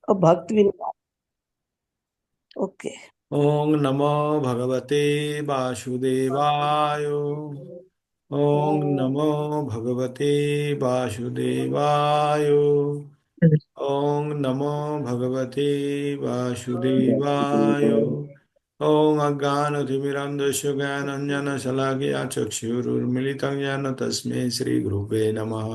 और भक्त भी नहीं। ओके। ओम नमो भगवते वासुदेवाय। ओम नमो भगवते वासुदेवाय। ओम नमो भगवते वासुदेवाय। ओम अज्ञानतिमिरन्धस्य ज्ञानाञ्जनशलाकया चक्षुरुन्मिलितं येन तस्मै श्रीगुरुवे नमः।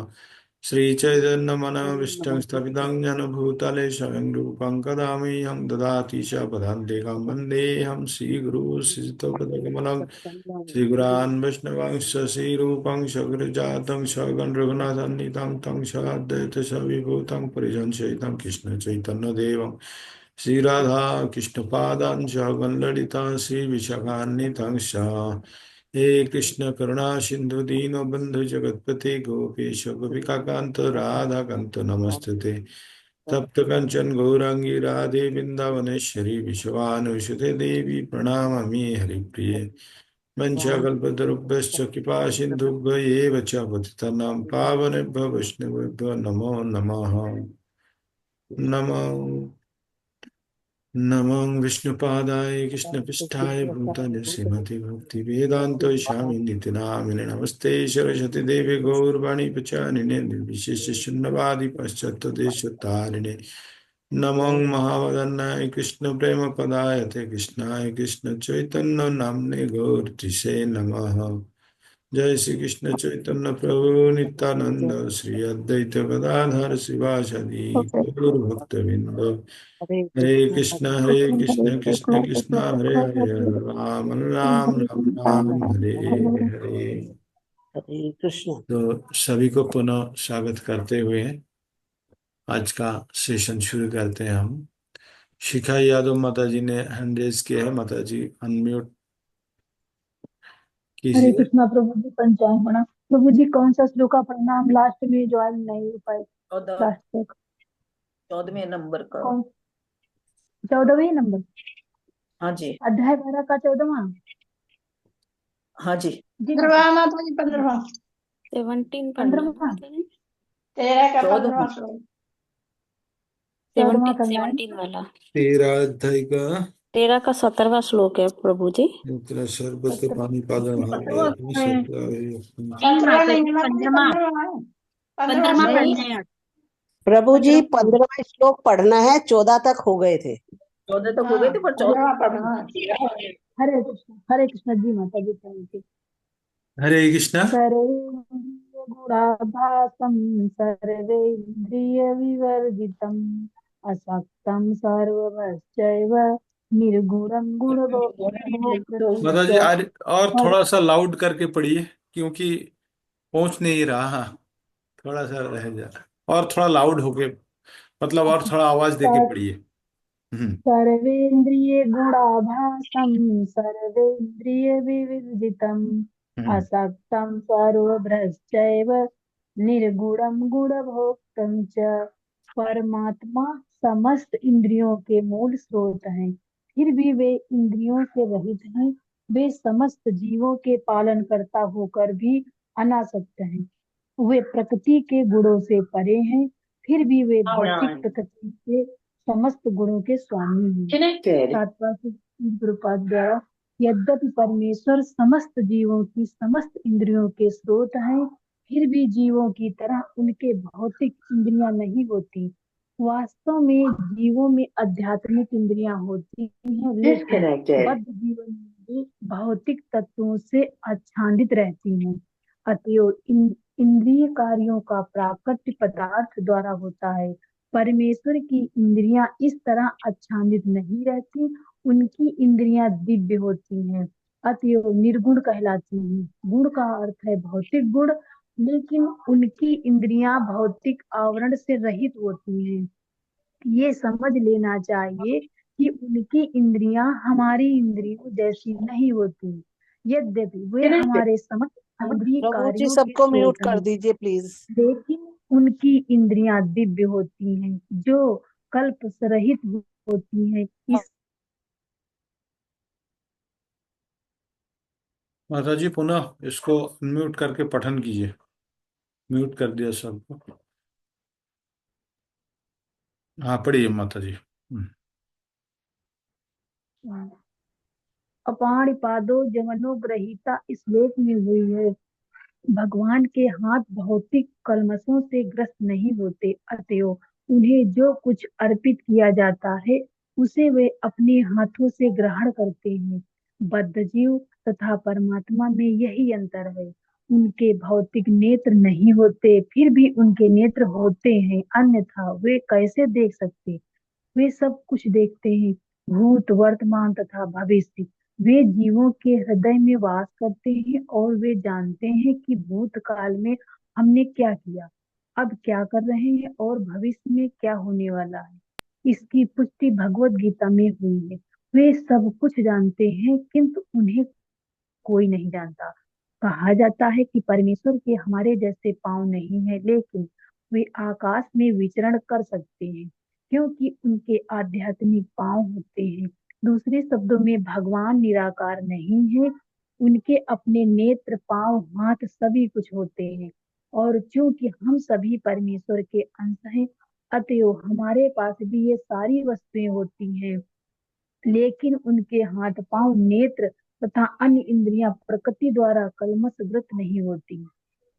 श्रीचैतन्यमनोभीष्टं स्थपितं येन भूतले स्वयं रूपं कदा मह्यं ददाति च पदान्तिकं वन्देऽहं श्रीगुरुं श्रीयुतपदकमलं। श्रीगुरान् वैष्णवांश्च श्रीरूपं सगृजातं सगण रघुनाथान्वितं तं सद्वैत सविभूतं परिजनसहितं कृष्णचैतन्यदेवं श्रीराधा कृष्णपादां च वल्ललिता श्रीविशाखान्वितं च। हे कृष्ण करुणा सिंधु दीनो बंधु जगतपते गोपेश गोपिकाकांत राधा कांत नमस्तुते। तप्त कंचन गौरांगी राधे वृंदावनेश्वरी विश्वानुसुते देवी प्रणमामि हरिप्रिये। वंशाकल्पतरुभ्यश्च कृपा सिन्धुभ्य च पतितानां पावनेभ्यो वैष्णवेभ्यो नमो नमः। नमो नमो विष्णुपादाय कृष्णपृष्ठाय भूतले श्रीमति भक्ति वेदांत स्वामी नित्य नामिने नमस्ते सरस्वती देवी गौरवाणी प्रचारिणे निर्विशेष शून्यवादी पाश्चात्य देशतारिणे। नमो महावदनाय कृष्ण प्रेम पदायते कृष्णाय कृष्ण चैतन्य नामने गौरतिसे नमः। जय श्री कृष्ण चैतन्य प्रभु नित्यानंद श्री अद्वैत गदाधर शिवासादि ओके। गौर भक्तविंद। हरे कृष्ण कृष्ण कृष्ण हरे हरे राम राम राम राम हरे हरे। हरे कृष्ण। तो सभी को पुनः स्वागत करते हुए आज का सेशन शुरू करते हैं हम। शिखा यादव माता जी ने हैंड रेज किया है, माता जी अनम्यूट हरे कीजिए। कृष्णा प्रभु जी पंचांग प्रभु जी कौन सा श्लोक का प्रणाम लास्ट में ज्वाइन नहीं हो पाए। चौदह लास्ट तक 14वें नंबर का। कौन? 14वें नंबर। हाँ जी। अध्याय 12 का 14वां। हाँ जी। जी माता। 15वां माता जी 15वां। 17 पढ़ना है 15वां। माता जी। 13 का 15वां 14। श्लोक। 14वां 17 करना है। 17 वाला। तेरा अध्याय का 13 का 17वां श्लोक है प्रभु जी। तेरा शरबत के 17। पानी पागल हार गया 17वां है, है। नहीं 17वां माता नहीं जी, है माता जी, 15वां। 15वां है। 15वां 15वां श्लोक नहीं पढ़ने है। हैं। प्रभु जी 15वां। 15वां श्लोक पढ़ना है, 14 तक हो गए थे। 14 तक हो हाँ, गए थे पर 14। 15वां पढ़ना है। हरे कृष्ण जी माता जी थैंक यू। हरे कृष्णा। सर्वेन्द्रिय गुणाभासम सर्वेन्द्रिय विवर्जितम असक्तम सर्वभश्चैव निर्गुणं माता गुणभोक्तृ जी च। और और थोड़ा सा लाउड करके पढ़िए, क्योंकि पहुंच नहीं रहा। हाँ, थोड़ा सा रह जा रहा, और थोड़ा लाउड होके, मतलब और थोड़ा आवाज देके पढ़िए। हम्म। सर्वेन्द्रिय गुणाभासम सर्वेन्द्रिय विवर्जितम हम्म। असक्तम सर्वभ्रश्चैव निर्गुणं गुणभोक्तृ च। परमात्मा समस्त इंद्रियों के मूल स्रोत हैं, फिर भी वे इंद्रियों से रहित हैं। वे समस्त जीवों के पालन करता होकर भी अनासक्त हैं। वे प्रकृति के गुणों से परे हैं, फिर भी वे भौतिक प्रकृति के समस्त गुणों के स्वामी हैं। सातवां प्रभुपाद द्वारा यद्यपि परमेश्वर समस्त जीवों की समस्त इंद्रियों के स्रोत हैं, फिर भी जीवों की तरह उनके भौतिक इंद्रियां नहीं होती। वास्तव में जीवों में आध्यात्मिक इंद्रियां होती हैं, लेकिन बद्ध जीवन में वे भौतिक तत्वों से आच्छादित रहती हैं। अतएव इंद्रिय कार्यों का प्राकृत पदार्थ द्वारा होता है। परमेश्वर की इंद्रियां इस तरह आच्छादित नहीं रहती। उनकी इंद्रियां दिव्य होती हैं, अतएव निर्गुण कहलाती हैं। गुण का अर्थ है भौतिक गुण, लेकिन उनकी इंद्रियां भौतिक आवरण से रहित होती हैं। ये समझ लेना चाहिए कि उनकी इंद्रियां हमारी इंद्रियों जैसी नहीं होती। यद्यपि वे हमारे समस्त इंद्रिय प्रभु जी कार्यों के सबको म्यूट स्रोत कर हैं, दीजिए प्लीज। लेकिन उनकी इंद्रियां दिव्य होती हैं, जो कल्प से रहित होती हैं। इस माता जी पुनः इसको म्यूट करके पठन कीजिए। म्यूट कर दिया सबको। हाँ पढ़िए माता जी। अपाण पादो जमनो ग्रहीता इस श्लोक में हुई है। भगवान के हाथ भौतिक कलमशों से ग्रस्त नहीं होते, अतएव उन्हें जो कुछ अर्पित किया जाता है उसे वे अपने हाथों से ग्रहण करते हैं। बद्ध जीव तथा परमात्मा में यही अंतर है। उनके भौतिक नेत्र नहीं होते, फिर भी उनके नेत्र होते हैं, अन्यथा वे कैसे देख सकते। वे सब कुछ देखते हैं, भूत वर्तमान तथा भविष्य। वे जीवों के हृदय में वास करते हैं और वे जानते हैं कि भूतकाल में हमने क्या किया, अब क्या कर रहे हैं और भविष्य में क्या होने वाला है। इसकी पुष्टि भगवत गीता में हुई है। वे सब कुछ जानते हैं किंतु उन्हें कोई नहीं जानता। कहा जाता है कि परमेश्वर के हमारे जैसे पांव नहीं है, लेकिन वे आकाश में विचरण कर सकते हैं क्योंकि उनके आध्यात्मिक पांव होते हैं। दूसरे शब्दों में भगवान निराकार नहीं है, उनके अपने नेत्र, पांव, हाथ सभी कुछ होते हैं। और चूंकि हम सभी परमेश्वर के अंश हैं, अतएव हमारे पास भी ये सारी वस्तुएं होती हैं, लेकिन उनके हाथ, पांव, नेत्र तथा अन्य इंद्रियां प्रकृति द्वारा कलमशग्रस्त नहीं होती।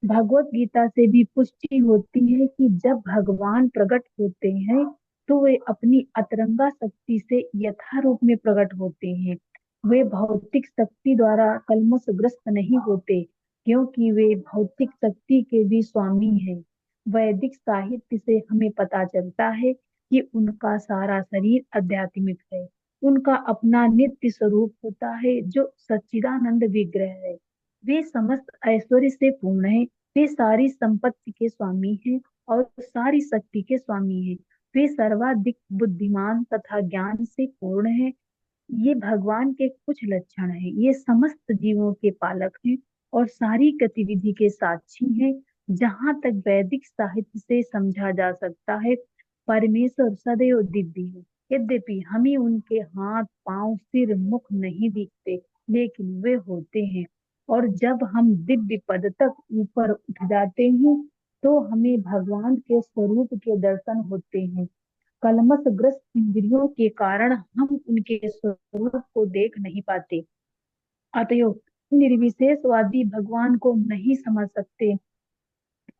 भगवत गीता से भी पुष्टि होती है कि जब भगवान प्रकट होते हैं तो वे अपनी अतरंगा शक्ति से यथारूप में प्रकट होते हैं। वे भौतिक शक्ति द्वारा कलमशग्रस्त नहीं होते, क्योंकि वे भौतिक शक्ति के भी स्वामी हैं। वैदिक साहित्य से हमें पता चलता है कि उनका सारा शरीर आध्यात्मिक है। उनका अपना नित्य स्वरूप होता है जो सच्चिदानंद विग्रह है। वे समस्त ऐश्वर्य से पूर्ण है। वे सारी संपत्ति के स्वामी हैं और सारी शक्ति के स्वामी हैं। वे सर्वाधिक बुद्धिमान तथा ज्ञान से पूर्ण है। ये भगवान के कुछ लक्षण हैं। ये समस्त जीवों के पालक हैं और सारी गतिविधि के साक्षी हैं। जहाँ तक वैदिक साहित्य से समझा जा सकता है, परमेश्वर सदैव दिव्य है। यद्यपि हमें उनके हाथ, पांव, सिर, मुख नहीं दिखते, लेकिन वे होते हैं। और जब हम दिव्य पद तक ऊपर उठ जाते हैं तो हमें भगवान के स्वरूप के दर्शन होते हैं। कलमशग्रस्त इंद्रियों के कारण हम उनके स्वरूप को देख नहीं पाते, अतएव निर्विशेषवादी भगवान को नहीं समझ सकते,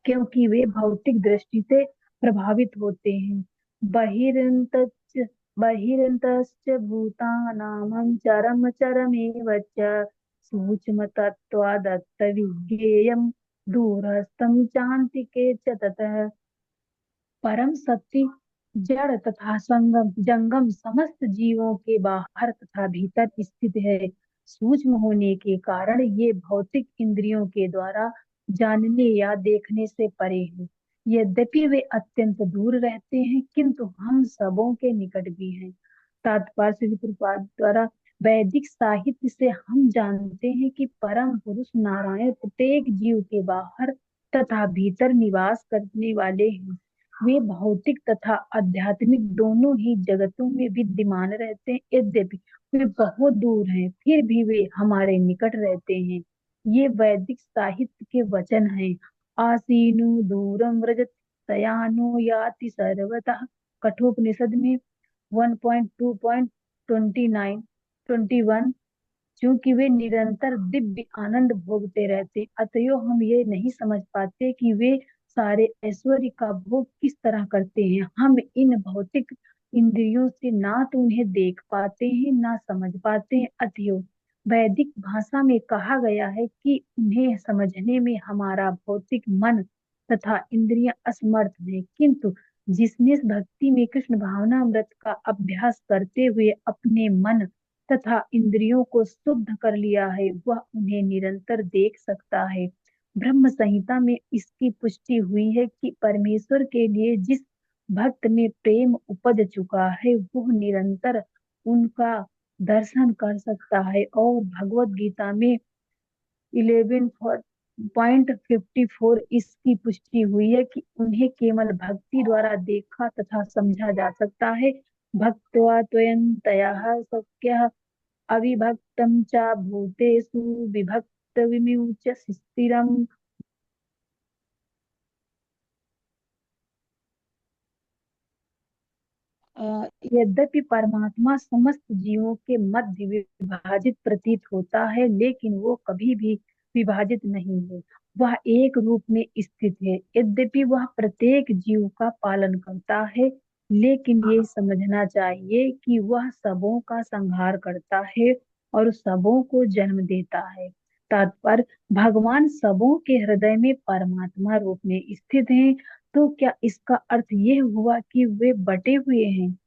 क्योंकि वे भौतिक दृष्टि से प्रभावित होते हैं। बहिरन्तश्च बहिरन्तश्च भूतानां चरम चरमेव च सूक्ष्म तत्त्वादत्तविज्ञेयं दूरस्थं चान्तिके च ततः। परम सत्य जड़ तथा संगम जंगम समस्त जीवों के बाहर तथा भीतर स्थित है। सूक्ष्म होने के कारण ये भौतिक इंद्रियों के द्वारा जानने या देखने से परे है। यद्यपि वे अत्यंत दूर रहते हैं, किंतु हम सबों के निकट भी हैं। तात्पर्य श्री प्रभुपाद द्वारा वैदिक साहित्य से हम जानते हैं कि परम पुरुष नारायण प्रत्येक जीव के बाहर तथा भीतर निवास करने वाले हैं। वे भौतिक तथा आध्यात्मिक दोनों ही जगतों में विद्यमान रहते हैं। यद्यपि वे बहुत दूर हैं, फिर भी वे हमारे निकट रहते हैं। ये वैदिक साहित्य के वचन हैं। आसीनु दूरम व्रजत सयानो याति सर्वतः। कठोपनिषद में 1.2.29 21। क्योंकि वे निरंतर दिव्य आनंद भोगते रहते, अतएव हम ये नहीं समझ पाते कि वे सारे ऐश्वर्य का भोग किस तरह करते हैं। हम इन भौतिक इंद्रियों से ना तो उन्हें देख पाते हैं, ना समझ पाते हैं। अतएव वैदिक भाषा में कहा गया है कि उन्हें समझने में हमारा भौतिक मन तथा इंद्रियां असमर्थ हैं, किंतु जिसने भक्ति में कृष्ण भावनामृत का अभ्यास करते हुए अपने मन तथा इंद्रियों को शुद्ध कर लिया है, वह उन्हें निरंतर देख सकता है। ब्रह्म संहिता में इसकी पुष्टि हुई है कि परमेश्वर के लिए जिस भक्त में प्रेम उपज चुका है, वह निरंतर उनका दर्शन कर सकता है। और भगवत गीता में 11.54 इसकी पुष्टि हुई है कि उन्हें केवल भक्ति द्वारा देखा तथा समझा जा सकता है। भक्त्वा त्वयन्तयः शक्यः अविभक्तं च भूतेषु विभक्तमिव च स्थिरम्। यद्यपि परमात्मा समस्त जीवों के मध्य विभाजित प्रतीत होता है, लेकिन वो कभी भी विभाजित नहीं है। वह एक रूप में स्थित है। यद्यपि वह प्रत्येक जीव का पालन करता है, लेकिन ये समझना चाहिए कि वह सबों का संहार करता है और सबों को जन्म देता है। तात्पर्य, भगवान सबों के हृदय में परमात्मा रूप में स्थित हैं। तो क्या इसका अर्थ ये हुआ कि वे बटे हुए हैं?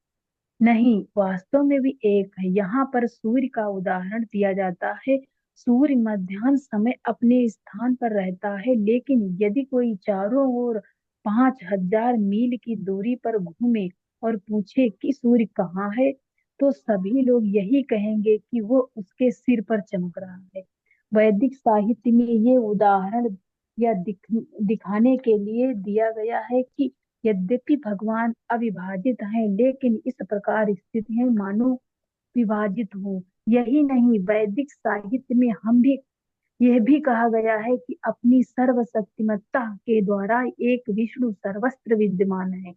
नहीं, वास्तव में भी एक है। यहाँ पर सूर्य का उदाहरण दिया जाता है। सूर्य मध्याह्न समय अपने स्थान पर रहता है, लेकिन यदि कोई चारों ओर 5000 मील की दूरी पर घूमे और पूछे कि सूर्य कहाँ है, तो सभी लोग यही कहेंगे कि वो उसके सिर पर चमक रहा है। वैदिक साहित्य में ये उदाहरण या दिखाने के लिए दिया गया है कि यद्यपि भगवान अविभाजित हैं, लेकिन इस प्रकार स्थित हैं मानो विभाजित हो। यही नहीं, वैदिक साहित्य में यह भी कहा गया है कि अपनी सर्वशक्तिमत्ता के द्वारा एक विष्णु सर्वत्र विद्यमान है।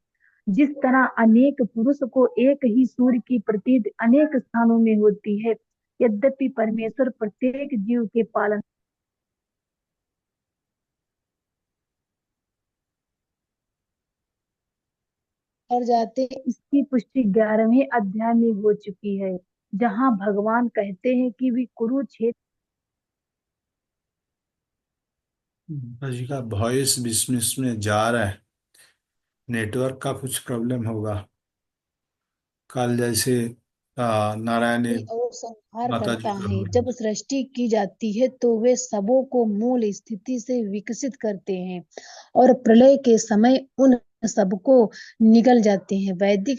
जिस तरह अनेक पुरुष को एक ही सूर्य की प्रतीति अनेक स्थानों में होती है, यद्यपि परमेश्वर प्रत्येक जीव के पालन और जाते हैं। इसकी पुष्टि 11वें अध्याय में हो चुकी है, जहां भगवान कहते हैं कि वे कुरुक्षेत्र जी का वॉइस बिजनेस में जा रहा है, नेटवर्क का कुछ प्रॉब्लम होगा। कल जैसे नारायण और संहार माता जी करता का है। बोल जब सृष्टि की जाती है तो वे सबों को मूल स्थिति से विकसित करते हैं और प्रलय के समय उन सबको निगल जाते हैं। वैदिक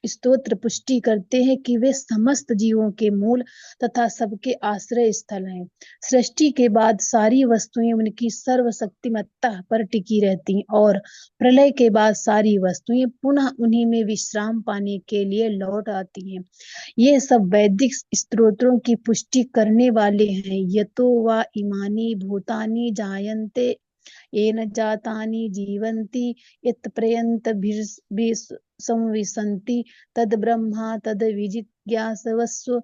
स्तोत्र पुष्टि करते हैं कि वे समस्त जीवों के मूल तथा सबके आश्रय स्थल हैं। सृष्टि के बाद सारी वस्तुएं उनकी सर्वशक्तिमत्ता पर टिकी रहती और प्रलय के बाद सारी वस्तुएं पुनः उन्हीं में विश्राम पाने के लिए लौट आती हैं। ये सब वैदिक स्तोत्रों की पुष्टि करने वाले हैं। यतो वा इमानि भूतानि जायन्ते येन जातानि जीवन्ति यत्प्रयन्त संविशन्ति तद ब्रह्मा तद विजिज्ञासवस्व।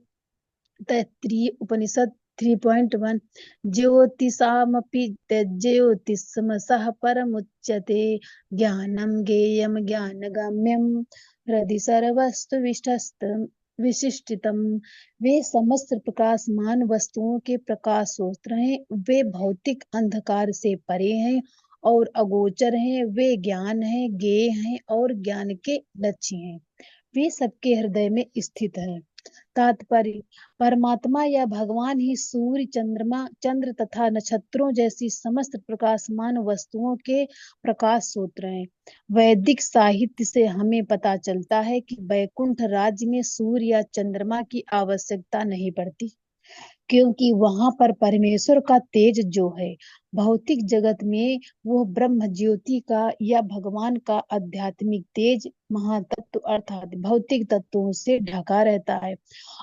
तैत्तिरीय उपनिषद 3.1 ज्योतिषामपि ज्योतिषमसः परमुच्यते ज्ञानं ज्ञेयं ज्ञानगम्यं हृदि सर्वस्तु विशिष्टितम। वे समस्त प्रकाशमान वस्तुओं के प्रकाश स्रोत हैं। वे भौतिक अंधकार से परे हैं और अगोचर हैं। वे ज्ञान हैं, ज्ञेय हैं और ज्ञान के लक्ष्य हैं। वे सबके हृदय में स्थित हैं। तात्पर्य, परमात्मा या भगवान ही सूर्य, चंद्रमा, चंद्र तथा नक्षत्रों जैसी समस्त प्रकाशमान वस्तुओं के प्रकाश स्रोत हैं। वैदिक साहित्य से हमें पता चलता है कि वैकुंठ राज्य में सूर्य या चंद्रमा की आवश्यकता नहीं पड़ती, क्योंकि वहां पर परमेश्वर का तेज जो है, भौतिक जगत में वो ब्रह्म ज्योति का या भगवान का आध्यात्मिक तेज महातत्व अर्थात भौतिक तत्वों से ढका रहता है।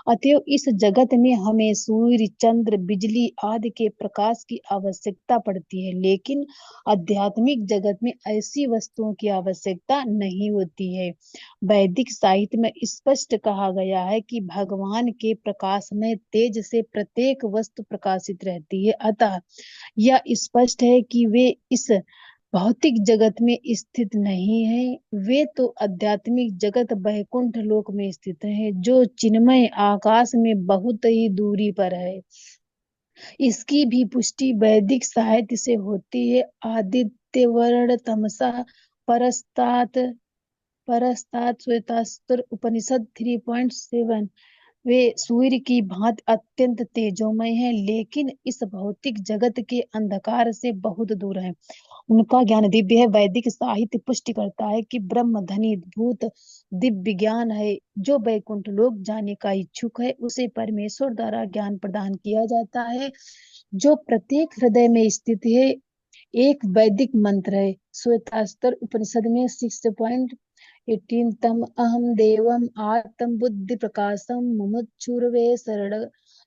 अतएव इस जगत में हमें सूर्य, चंद्र, बिजली आदि के प्रकाश की आवश्यकता पड़ती है, लेकिन आध्यात्मिक जगत में ऐसी वस्तुओं की आवश्यकता नहीं होती है। वैदिक साहित्य में स्पष्ट कहा गया है कि भगवान के प्रकाश में तेज से प्रत्येक वस्तु प्रकाशित रहती है। अतः यह स्पष्ट है कि वे इस भौतिक जगत में स्थित नहीं है। वे तो आध्यात्मिक जगत वैकुंठ लोक में स्थित हैं, जो चिन्मय आकाश में बहुत ही दूरी पर है। इसकी भी पुष्टि वैदिक साहित्य से होती है। आदित्य वर्ण तमसा परस्तात श्वेतास्त्र उपनिषद 3.7 वे सूर्य की भांति अत्यंत तेजोमय हैं, लेकिन इस भौतिक जगत के अंधकार से बहुत दूर हैं। उनका ज्ञान दिव्य है। वैदिक साहित्य पुष्टि करता है कि ब्रह्म धनी भूत दिव्य ज्ञान है। जो वैकुंठ लोक जाने का इच्छुक है, उसे परमेश्वर द्वारा ज्ञान प्रदान किया जाता है, जो प्रत्येक हृदय में स्थित है। एक वैदिक मंत्र है। श्वेतास्त्र उपनिषद में 6.18 तम अहम देवम आत्म बुद्धि प्रकाशम मुमुक्षुर्वे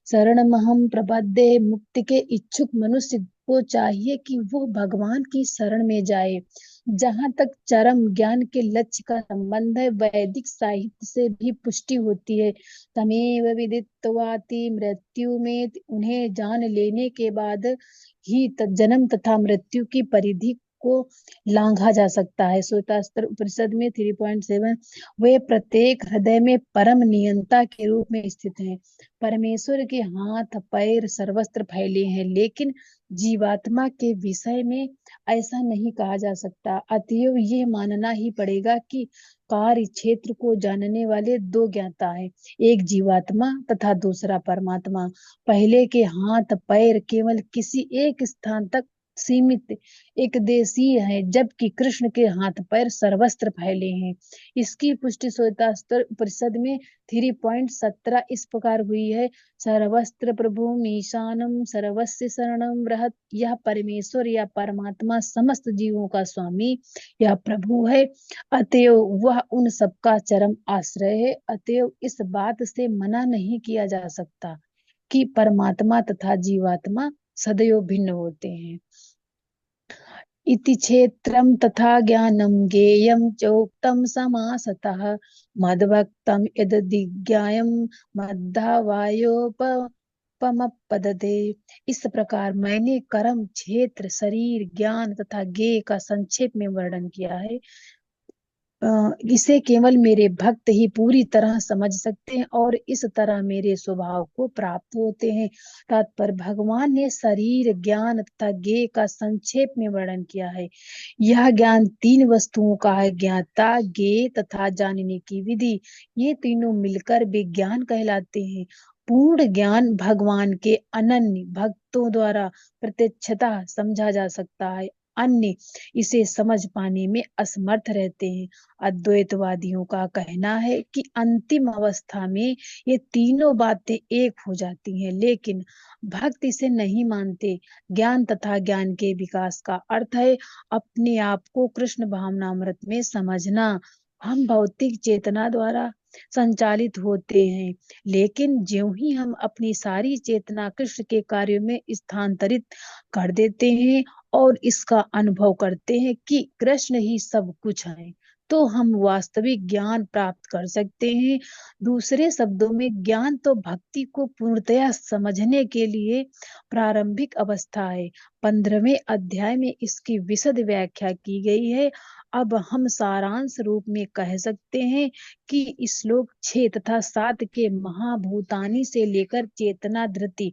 शरणमहम प्रपद्ये। मुक्ति के इच्छुक मनुष्य को चाहिए कि वो भगवान की शरण में जाए। जहाँ तक चरम ज्ञान के लक्ष्य का संबंध है, वैदिक साहित्य से भी पुष्टि होती है। तमेव विदित्वाति मृत्यु में, उन्हें जान लेने के बाद ही जन्म तथा मृत्यु की परिधि को लांघा जा सकता है। श्वेतास्त्र उपनिषद में 3.7 वे प्रत्येक हृदय में परम नियंता के रूप में स्थित हैं। परमेश्वर के हाथ पैर सर्वत्र फैले हैं, लेकिन जीवात्मा के विषय में ऐसा नहीं कहा जा सकता। अतएव ये मानना ही पड़ेगा कि कार्य क्षेत्र को जानने वाले दो ज्ञाता हैं, एक जीवात्मा तथा दूसरा परमात्मा। पहले के हाथ पैर केवल किसी एक स्थान तक सीमित एक देशीय है, जबकि कृष्ण के हाथ पैर सर्वत्र फैले हैं। इसकी पुष्टि श्वेतास्त्र उपनिषद में 3.17 इस प्रकार हुई है। सर्वस्त्र प्रभु ईशानम सर्वस्य शरणम रहत। यह परमेश्वर या परमात्मा समस्त जीवों का स्वामी या प्रभु है, अतएव वह उन सबका चरम आश्रय है। अतएव इस बात से मना नहीं किया जा सकता कि परमात्मा तथा जीवात्मा सदैव भिन्न होते हैं। इति क्षेत्रम तथा ज्ञानम ज्ञेयम चोक्तम समासतः मद्भक्तम यद्दिज्ञायम मद्धावायोपमपदते। इस प्रकार मैंने कर्म, क्षेत्र, शरीर, ज्ञान तथा ज्ञेय का संक्षेप में वर्णन किया है। इसे केवल मेरे भक्त ही पूरी तरह समझ सकते हैं और इस तरह मेरे स्वभाव को प्राप्त होते हैं। तात्पर्य, भगवान ने शरीर, ज्ञान तथा ज्ञेय का संक्षेप में वर्णन किया है। यह ज्ञान तीन वस्तुओं का है, ज्ञाता, ज्ञेय तथा जानने की विधि। ये तीनों मिलकर विज्ञान कहलाते हैं। पूर्ण ज्ञान भगवान के अनन्य भक्तों द्वारा प्रत्यक्षतः समझा जा सकता है, अन्य इसे समझ पाने में असमर्थ रहते हैं। अद्वैतवादियों का कहना है कि अंतिम अवस्था में ये तीनों बातें एक हो जाती हैं, लेकिन भक्त इसे नहीं मानते। ज्ञान तथा ज्ञान के विकास का अर्थ है अपने आप को कृष्ण भावनामृत में समझना। हम भौतिक चेतना द्वारा संचालित होते हैं, लेकिन ज्यों ही हम अपनी सारी चेतना कृष्ण के कार्यों में स्थानांतरित कर देते हैं और इसका अनुभव करते हैं कि कृष्ण ही सब कुछ है, तो हम वास्तविक ज्ञान प्राप्त कर सकते हैं। दूसरे शब्दों में, ज्ञान तो भक्ति को पूर्णतया समझने के लिए प्रारंभिक अवस्था है। 15वें अध्याय में इसकी विशद व्याख्या की गई है। अब हम सारांश रूप में कह सकते हैं कि श्लोक 6 तथा 7 के महाभूतानी से लेकर चेतना धृति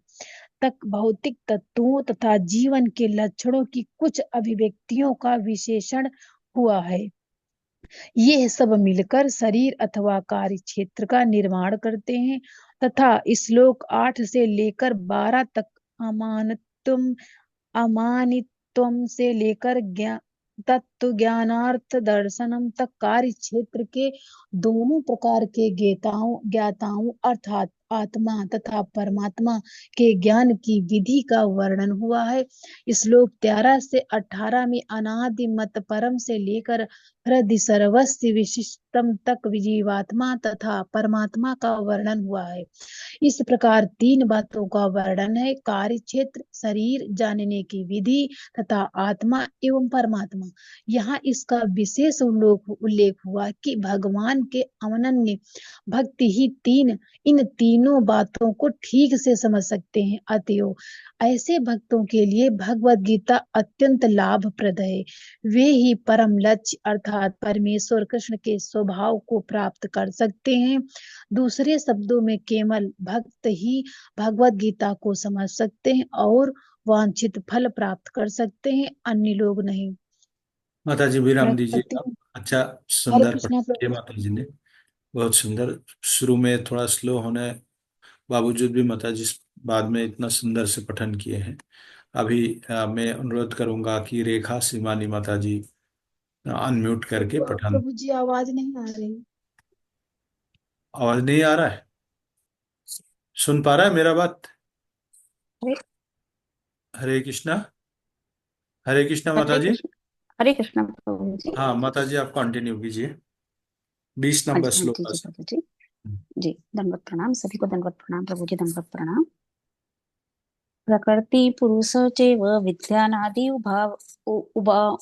तक भौतिक तत्वों तथा जीवन के लक्षणों की कुछ अभिव्यक्तियों का विशेषण हुआ है। ये सब मिलकर शरीर अथवा कार्य क्षेत्र का निर्माण करते हैं तथा श्लोक 8 से लेकर 12 तक अमानित्वम से लेकर तत्व ज्ञानार्थ दर्शनम तक कार्य क्षेत्र के दोनों प्रकार के ज्ञाताओं अर्थात आत्मा तथा परमात्मा के ज्ञान की विधि का वर्णन हुआ है। श्लोक 13 से 18 में अनादि मत परम से लेकर हृदय सर्वस्व विशिष्टम तक जीवात्मा तथा परमात्मा का वर्णन हुआ है। इस प्रकार तीन बातों का वर्णन है, कार्य क्षेत्र, शरीर, जानने की विधि तथा आत्मा एवं परमात्मा। यहाँ इसका विशेष उल्लेख हुआ कि भगवान के अनन्य भक्त ही इन तीनों बातों को ठीक से समझ सकते हैं। अतएव ऐसे भक्तों के लिए भगवद गीता अत्यंत लाभप्रद है। वे ही परम लक्ष्य अर्थात परमेश्वर कृष्ण के स्वभाव को प्राप्त कर सकते हैं। दूसरे शब्दों में, केवल भक्त ही भगवद गीता को समझ सकते हैं और वांछित फल प्राप्त कर सकते हैं, अन्य लोग नहीं। माता जी विराम दीजिए। प्रकृति में अच्छा, हरे सुंदर कृष्णा पठन किया प्रभु। माता जी ने, बहुत सुंदर। शुरू में थोड़ा स्लो होने बावजूद भी माता जी बाद में इतना सुंदर से पठन किए हैं। अभी मैं अनुरोध करूंगा कि रेखा सीमानी माता जी अनम्यूट करके पठन। प्रभु जी आवाज नहीं आ रही। आवाज नहीं आ रहा है? सुन पा रहा है मेरा बात? हरे कृष्णा। हरे कृष्णा माता जी। हरे कृष्णा प्रभु जी। हाँ माता जी, आप कंटिन्यू कीजिए 20 हाँ नंबर जी, हाँ श्लोक जी, से। प्रभु जी। जी, दंडवत प्रणाम, सभी को दंडवत प्रणाम प्रभु जी, दंडवत प्रणाम। प्रकृति पुरुष चैव विज्ञानादि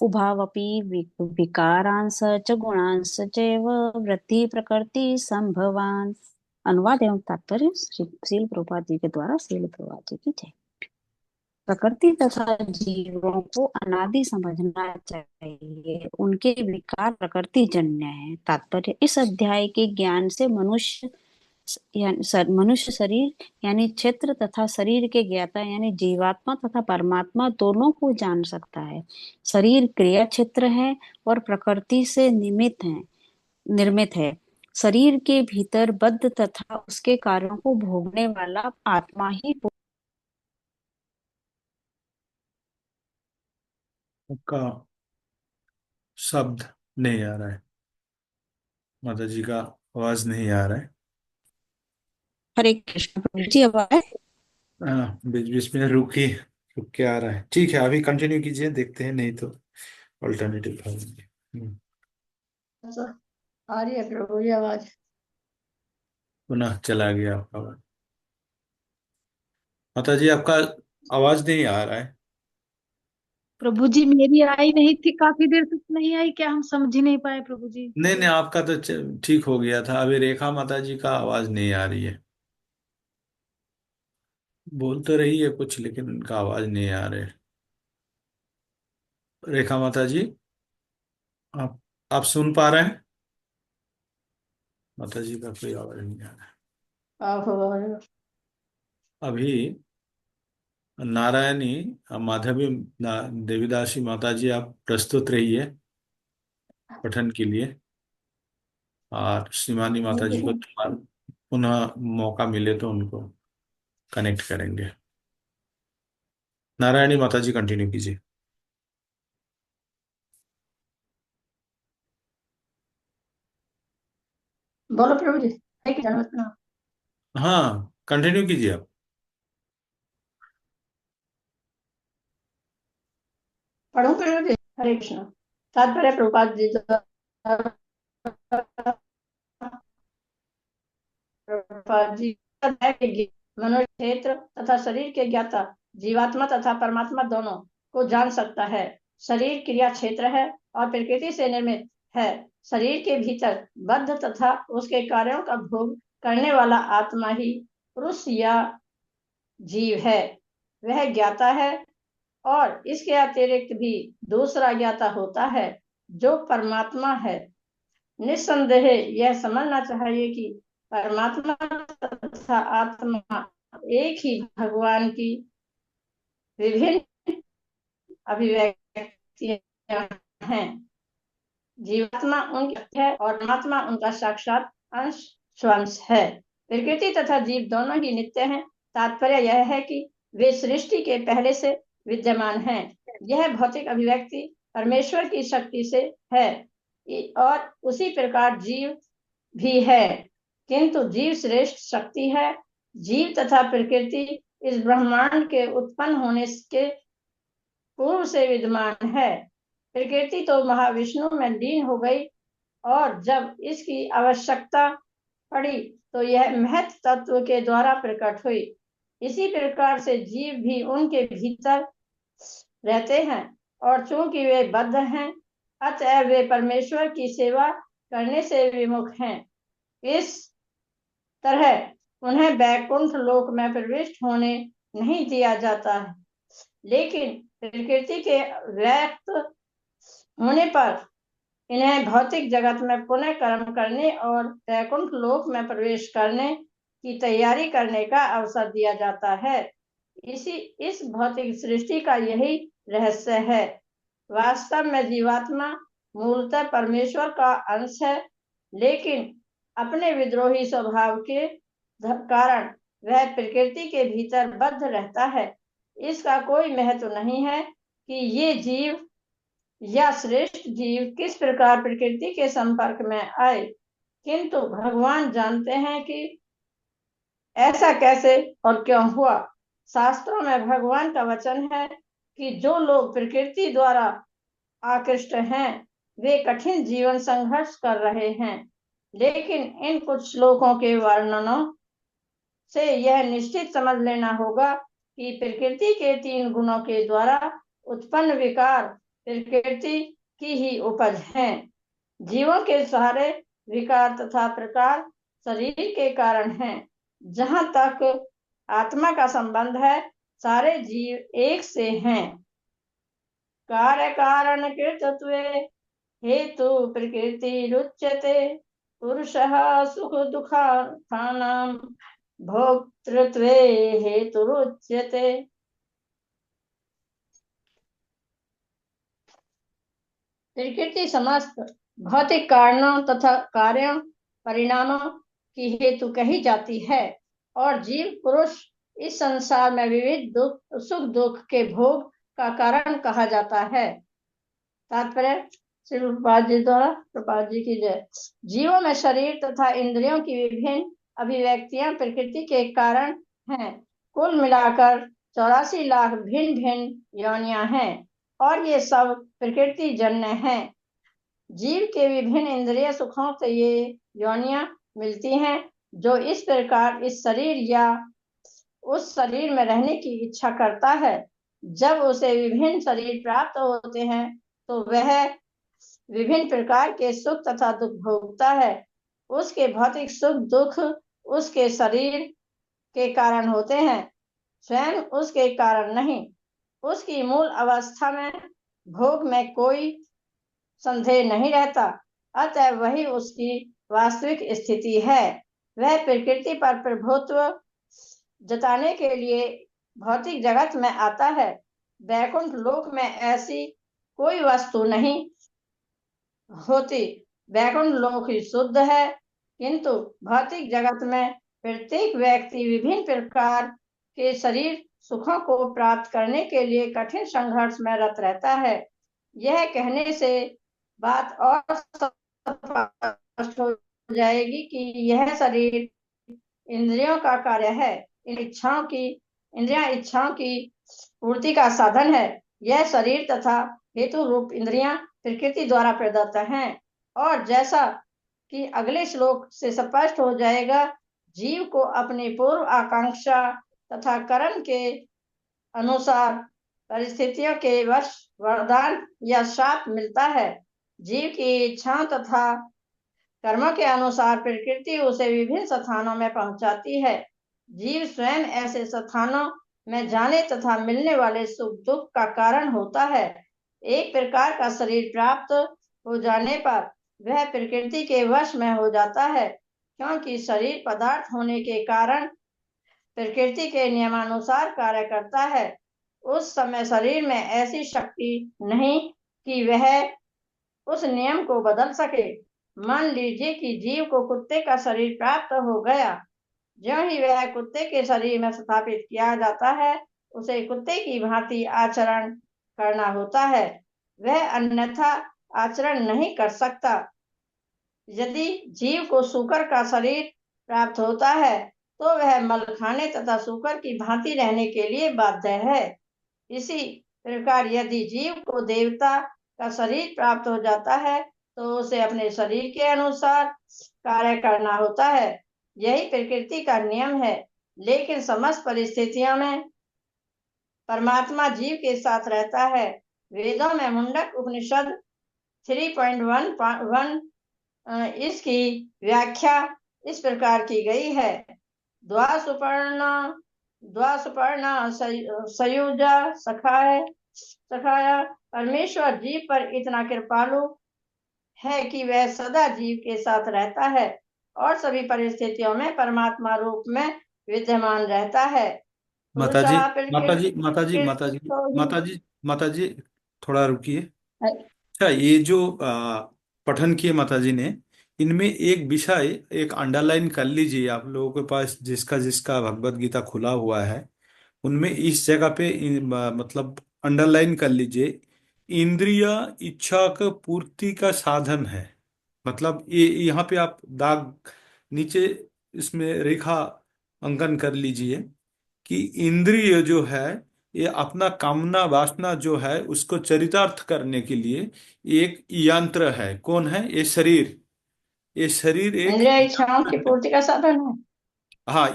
उभावपि विकारांश च गुणांश चैव वृत्ति प्रकृति संभवान। अनुवाद एवं तात्पर्य श्रील प्रभुपाद जी के द्वारा। श्रील प्रभुपाद जी की जय। प्रकृति तथा जीवों को अनादि समझना चाहिए, उनके विकार प्रकृति जन्य है। तात्पर्य, इस अध्याय के ज्ञान से मनुष्य शरीर यानी क्षेत्र तथा शरीर के ज्ञाता यानी जीवात्मा तथा परमात्मा दोनों को जान सकता है। शरीर क्रिया क्षेत्र है और प्रकृति से निर्मित है। शरीर के भीतर बद्ध तथा उसके कार्यों को भोगने वाला आत्मा ही का शब्द नहीं आ रहा है, माता जी का आवाज नहीं आ रहा है। हरे कृष्ण प्रभु जी। अब आए? हाँ, बीच बीच में रुक के आ रहा है। ठीक है, अभी कंटिन्यू कीजिए, देखते हैं, नहीं तो अल्टरनेटिव आ रही है प्रभु जी आवाज। पुनः चला गया आपका आवाज। माता जी आपका आवाज नहीं आ रहा है। प्रभु जी मेरी आई नहीं थी, काफी देर तक नहीं आई क्या? हम समझ ही नहीं पाए प्रभु जी। नहीं नहीं, आपका तो ठीक हो गया था। अभी रेखा माता जी का आवाज नहीं आ रही है। बोल तो रही है कुछ, लेकिन उनका आवाज नहीं आ रहा है। रेखा माता जी, आप सुन पा रहे हैं? माता जी का कोई आवाज नहीं आ रहा आहो, है। अभी नारायणी माधवी देवीदासी माता जी, आप प्रस्तुत रहिए पठन के लिए, और शिवानी माता जी को पुनः मौका मिले तो उनको कनेक्ट करेंगे। नारायणी माता जी कंटिन्यू कीजिए। बोलो प्रभु जी। है कि जानो इतना? हाँ, कंटिन्यू कीजिए आप। पढ़ूं प्रभु जी? हरे कृष्ण। तात्पर्य प्रभुपाद जी प्रभुपाद जी मनुष्य क्षेत्र तथा शरीर के ज्ञाता जीवात्मा तथा परमात्मा दोनों को जान सकता है। शरीर क्रिया क्षेत्र है और प्रकृति से निर्मित है। शरीर के भीतर बद्ध तथा उसके कार्यों का भोग करने वाला आत्मा ही पुरुष या जीव है। वह ज्ञाता है और इसके अतिरिक्त भी दूसरा ज्ञाता होता है जो परमात्मा है। निस्संदेह यह समझना चाहिए कि परमात्मा तथा आत्मा एक ही भगवान की विभिन्न अभिव्यक्तियां हैं। जीवात्मा उनकी है और परमात्मा उनका साक्षात अंश स्वंश है। प्रकृति तथा जीव दोनों ही नित्य हैं। तात्पर्य यह है कि वे सृष्टि के पहले से विद्यमान हैं। यह भौतिक अभिव्यक्ति परमेश्वर की शक्ति से है और उसी प्रकार जीव भी है, किंतु जीव श्रेष्ठ शक्ति है। जीव तथा प्रकृति इस ब्रह्मांड के उत्पन्न होने के पूर्व से विद्यमान है। प्रकृति तो महाविष्णु में लीन हो गई और जब इसकी आवश्यकता पड़ी तो यह महत् तत्व के द्वारा प्रकट हुई। इसी प्रकार से जीव भी उनके भीतर रहते हैं और चूंकि वे बद्ध हैं, अतएव वे परमेश्वर की सेवा करने से विमुख हैं। इस तरह उन्हें वैकुंठ लोक में प्रविष्ट होने नहीं दिया जाता है, लेकिन प्रकृति के व्यक्त होने पर इन्हें भौतिक जगत में पुनः कर्म करने और वैकुंठ लोक में प्रवेश करने की तैयारी करने का अवसर दिया जाता है। इस भौतिक सृष्टि का यही रहस्य है। वास्तव में जीवात्मा मूलतः परमेश्वर का अंश है, लेकिन अपने विद्रोही स्वभाव के कारण वह प्रकृति के भीतर बद्ध रहता है। इसका कोई महत्व नहीं है कि ये जीव या श्रेष्ठ जीव किस प्रकार प्रकृति के संपर्क में आए, किंतु भगवान जानते हैं कि ऐसा कैसे और क्यों हुआ। शास्त्रों में भगवान का वचन है कि जो लोग प्रकृति द्वारा आकृष्ट हैं वे कठिन जीवन संघर्ष कर रहे हैं, लेकिन इन कुछ श्लोकों के वर्णनों से यह निश्चित समझ लेना होगा कि प्रकृति के 3 गुणों के द्वारा उत्पन्न विकार प्रकृति की ही उपज हैं। जीवों के सारे विकार तथा प्रकार शरीर के कारण हैं। जहाँ तक आत्मा का संबंध है, सारे जीव एक से हैं। कार्य कारण कृतत्वे हेतु प्रकृति रुच्यते पुरुषः सुख दुःखानां भोक्तृत्वे हेतुरुच्यते। प्रकृति समस्त भौतिक कारणों तथा कार्यों परिणामों की हेतु कही जाती है और जीव पुरुष इस संसार में विविध सुख दुख के भोग का कारण कहा जाता है। तात्पर्य श्री प्रभुपाद जी द्वारा, प्रभुपाद जी की जय। जीवों में शरीर तथा इंद्रियों की विभिन्न अभिव्यक्तियां प्रकृति के कारण हैं। कुल मिलाकर 84 लाख भिन्न भिन्न योनियां हैं और ये सब प्रकृति जन्य हैं। जीव के विभिन्न इंद्रिय सुखों से ये योनियां मिलती हैं, जो इस प्रकार इस शरीर या उस शरीर में रहने की इच्छा करता है। जब उसे विभिन्न शरीर प्राप्त होते हैं तो वह विभिन्न प्रकार के सुख तथा दुख भोगता है। उसके भौतिक सुख दुख उसके शरीर के कारण होते हैं, स्वयं उसके कारण नहीं। उसकी मूल अवस्था में भोग में कोई संदेह नहीं रहता, अतः वही उसकी वास्तविक स्थिति है। वह प्रकृति पर प्रभुत्व जताने के लिए भौतिक जगत में आता है। वैकुंठ लोक में ऐसी कोई वस्तु नहीं होती। वैकुंठ लोक ही शुद्ध है, किंतु भौतिक जगत में प्रत्येक व्यक्ति विभिन्न प्रकार के शरीर सुखों को प्राप्त करने के लिए कठिन संघर्ष में रत रहता है। यह कहने से बात और स्पष्ट हो जाएगी कि यह शरीर इंद्रियों का कार्य है। इंद्रियां इच्छाओं की पूर्ति का साधन है। यह शरीर तथा हेतु रूप इंद्रियां प्रकृति द्वारा प्रदत्त हैं और जैसा कि अगले श्लोक से स्पष्ट हो जाएगा, जीव को अपनी पूर्व आकांक्षा तथा कर्म के अनुसार परिस्थितियों के वश वरदान या शाप मिलता है। जीव की इच्छाओं तथा कर्मों के अनुसार प्रकृति उसे विभिन्न स्थानों में पहुंचाती है। जीव स्वयं ऐसे स्थानों में जाने तथा मिलने वाले सुख दुख का कारण होता है। एक प्रकार का शरीर प्राप्त हो जाने पर वह प्रकृति के वश में हो जाता है, क्योंकि शरीर पदार्थ होने के कारण प्रकृति के नियमानुसार कार्य करता है। उस समय शरीर में ऐसी शक्ति नहीं कि वह उस नियम को बदल सके। मान लीजिए कि जीव को कुत्ते का शरीर प्राप्त हो गया। ज्यों ही वह कुत्ते के शरीर में स्थापित किया जाता है, उसे कुत्ते की भांति आचरण करना होता है। वह अन्यथा आचरण नहीं कर सकता। यदि जीव को सूकर का शरीर प्राप्त होता है तो वह मल खाने तथा सूकर की भांति रहने के लिए बाध्य है। इसी प्रकार यदि जीव को देवता का शरीर प्राप्त हो जाता है तो उसे अपने शरीर के अनुसार कार्य करना होता है। यही प्रकृति का नियम है। लेकिन समस्त परिस्थितियों में परमात्मा जीव के साथ रहता है। वेदों में मुंडक उपनिषद 3.1 इसकी व्याख्या इस प्रकार की गई है। द्वासुपर्णा सयुजा सखाया। परमेश्वर जीव पर इतना कृपालु है कि वह सदा जीव के साथ रहता है और सभी परिस्थितियों में परमात्मा रूप में विद्यमान रहता है। माताजी थोड़ा रुकिए। अच्छा, ये जो पठन किए माताजी ने, इनमें एक विषय एक अंडरलाइन कर लीजिए। आप लोगों के पास जिसका जिसका भगवत गीता खुला हुआ है, उनमें इस जगह पे मतलब अंडरलाइन कर लीजिए, इंद्रिय इच्छा का पूर्ति का साधन है। मतलब ये यहाँ पे आप दाग नीचे इसमें रेखा अंकन कर लीजिए कि इंद्रिय जो है ये अपना कामना वासना जो है उसको चरितार्थ करने के लिए एक यंत्र है। कौन है? ये शरीर। ये शरीर एक इंद्रिय इच्छाओं की पूर्ति का साधन है। हाँ,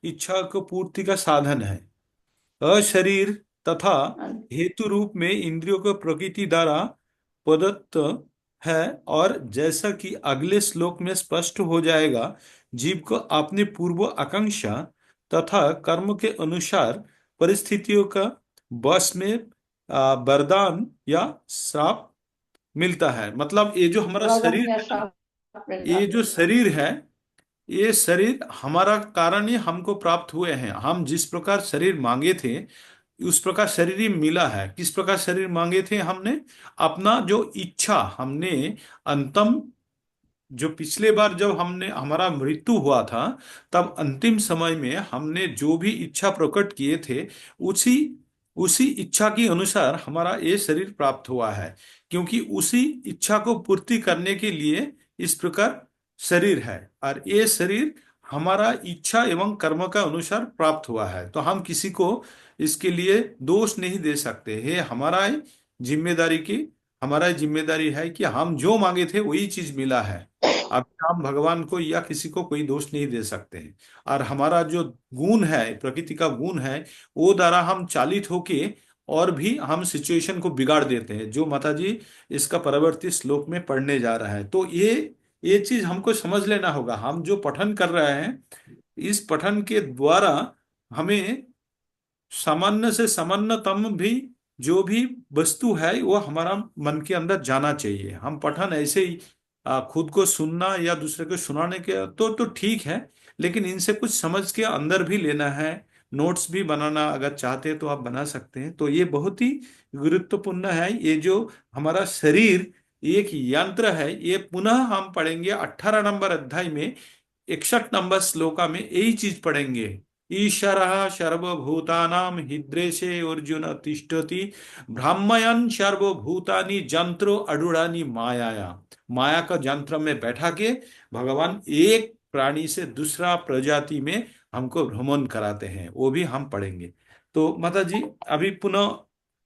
इच्छा को पूर्ति का साधन है। अशरीर तथा हाँ, हेतु रूप में इंद्रियों को प्रकृति द्वारा प्रदत्त है। और जैसा कि अगले श्लोक में स्पष्ट हो जाएगा, जीव को अपनी पूर्व आकांक्षा तथा कर्म के अनुसार परिस्थितियों का वश में वरदान या श्राप मिलता है। मतलब ये जो हमारा वरदान शरीर या है ना, श्राप मिलता ये है। जो शरीर है, ये शरीर हमारा कारण ही हमको प्राप्त हुए हैं। हम जिस प्रकार शरीर मांगे थे उस प्रकार शरीर ही मिला है। किस प्रकार शरीर मांगे थे हमने? अपना जो इच्छा हमने अंतम, जो पिछले बार जब हमने हमारा मृत्यु हुआ था, तब अंतिम समय में हमने जो भी इच्छा प्रकट किए थे, उसी उसी इच्छा के अनुसार हमारा ये शरीर प्राप्त हुआ है। क्योंकि उसी इच्छा को पूर्ति करने के लिए इस प्रकार शरीर है। और ये शरीर हमारा इच्छा एवं कर्म का अनुसार प्राप्त हुआ है। तो हम किसी को इसके लिए दोष नहीं दे सकते। ये हमारा ही जिम्मेदारी की हमारा जिम्मेदारी है कि हम जो मांगे थे वही चीज मिला है। अब हम भगवान को या किसी को कोई दोष नहीं दे सकते हैं। और हमारा जो गुण है, प्रकृति का गुण है, वो द्वारा हम चालित होके और भी हम सिचुएशन को बिगाड़ देते हैं, जो माता जी इसका परवर्ती श्लोक में पढ़ने जा रहा है। तो ये चीज हमको समझ लेना होगा। हम जो पठन कर रहे हैं, इस पठन के द्वारा हमें सामान्य से सामान्यतम भी जो भी वस्तु है वो हमारा मन के अंदर जाना चाहिए। हम पठन ऐसे ही खुद को सुनना या दूसरे को सुनाने के तो ठीक है, लेकिन इनसे कुछ समझ के अंदर भी लेना है। नोट्स भी बनाना अगर चाहते हैं तो आप बना सकते हैं। तो ये बहुत ही गुरुत्वपूर्ण है। ये जो हमारा शरीर एक यंत्र है, ये पुनः हम पढ़ेंगे 18 नंबर अध्याय में 61 नंबर श्लोका में यही चीज पढ़ेंगे। ईश्वरः सर्वभूतानां हृदयेशे अर्जुन तिष्ठति भ्रामयन् सर्वभूतानि जंत्रो अडूढ़ानि मायाया। माया का जंत्र में बैठा के भगवान एक प्राणी से दूसरा प्रजाति में हमको भ्रमण कराते हैं, वो भी हम पढ़ेंगे। तो माता जी अभी पुनः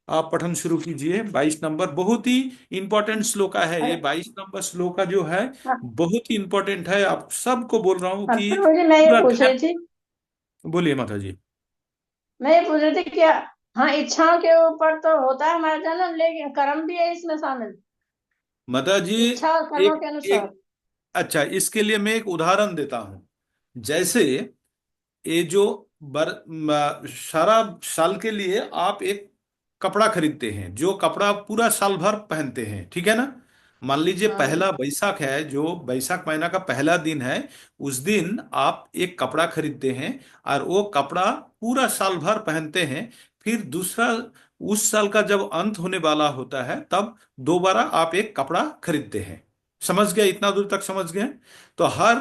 आप पठन शुरू कीजिए। 22 नंबर बहुत ही इंपॉर्टेंट श्लोका है। ये 22 नंबर श्लोका जो है बहुत ही इंपॉर्टेंट है। आप सबको बोल रहा हूँ कि अच्छा, मुझे मैं ये पूरा पूछ रही थी बोलिए माता जी। मैं ये पूछ रही थी क्या, हाँ, इच्छाओं के ऊपर तो होता है हमारा जन्म, लेकिन कर्म भी है इसमें शामिल, माता जी इच्छा और कर्मों एक के अनुसार। एक अच्छा, इसके लिए मैं एक उदाहरण देता हूँ। जैसे ये जो सारा साल के लिए आप एक कपड़ा खरीदते हैं, जो कपड़ा पूरा साल भर पहनते हैं, ठीक है ना। मान लीजिए हाँ जी। पहला बैसाख है, जो बैसाख महीना का पहला दिन है, उस दिन आप एक कपड़ा खरीदते हैं और वो कपड़ा पूरा साल भर पहनते हैं। फिर दूसरा, उस साल का जब अंत होने वाला होता है, तब दोबारा आप एक कपड़ा खरीदते हैं। समझ गए? इतना दूर तक समझ गए? तो हर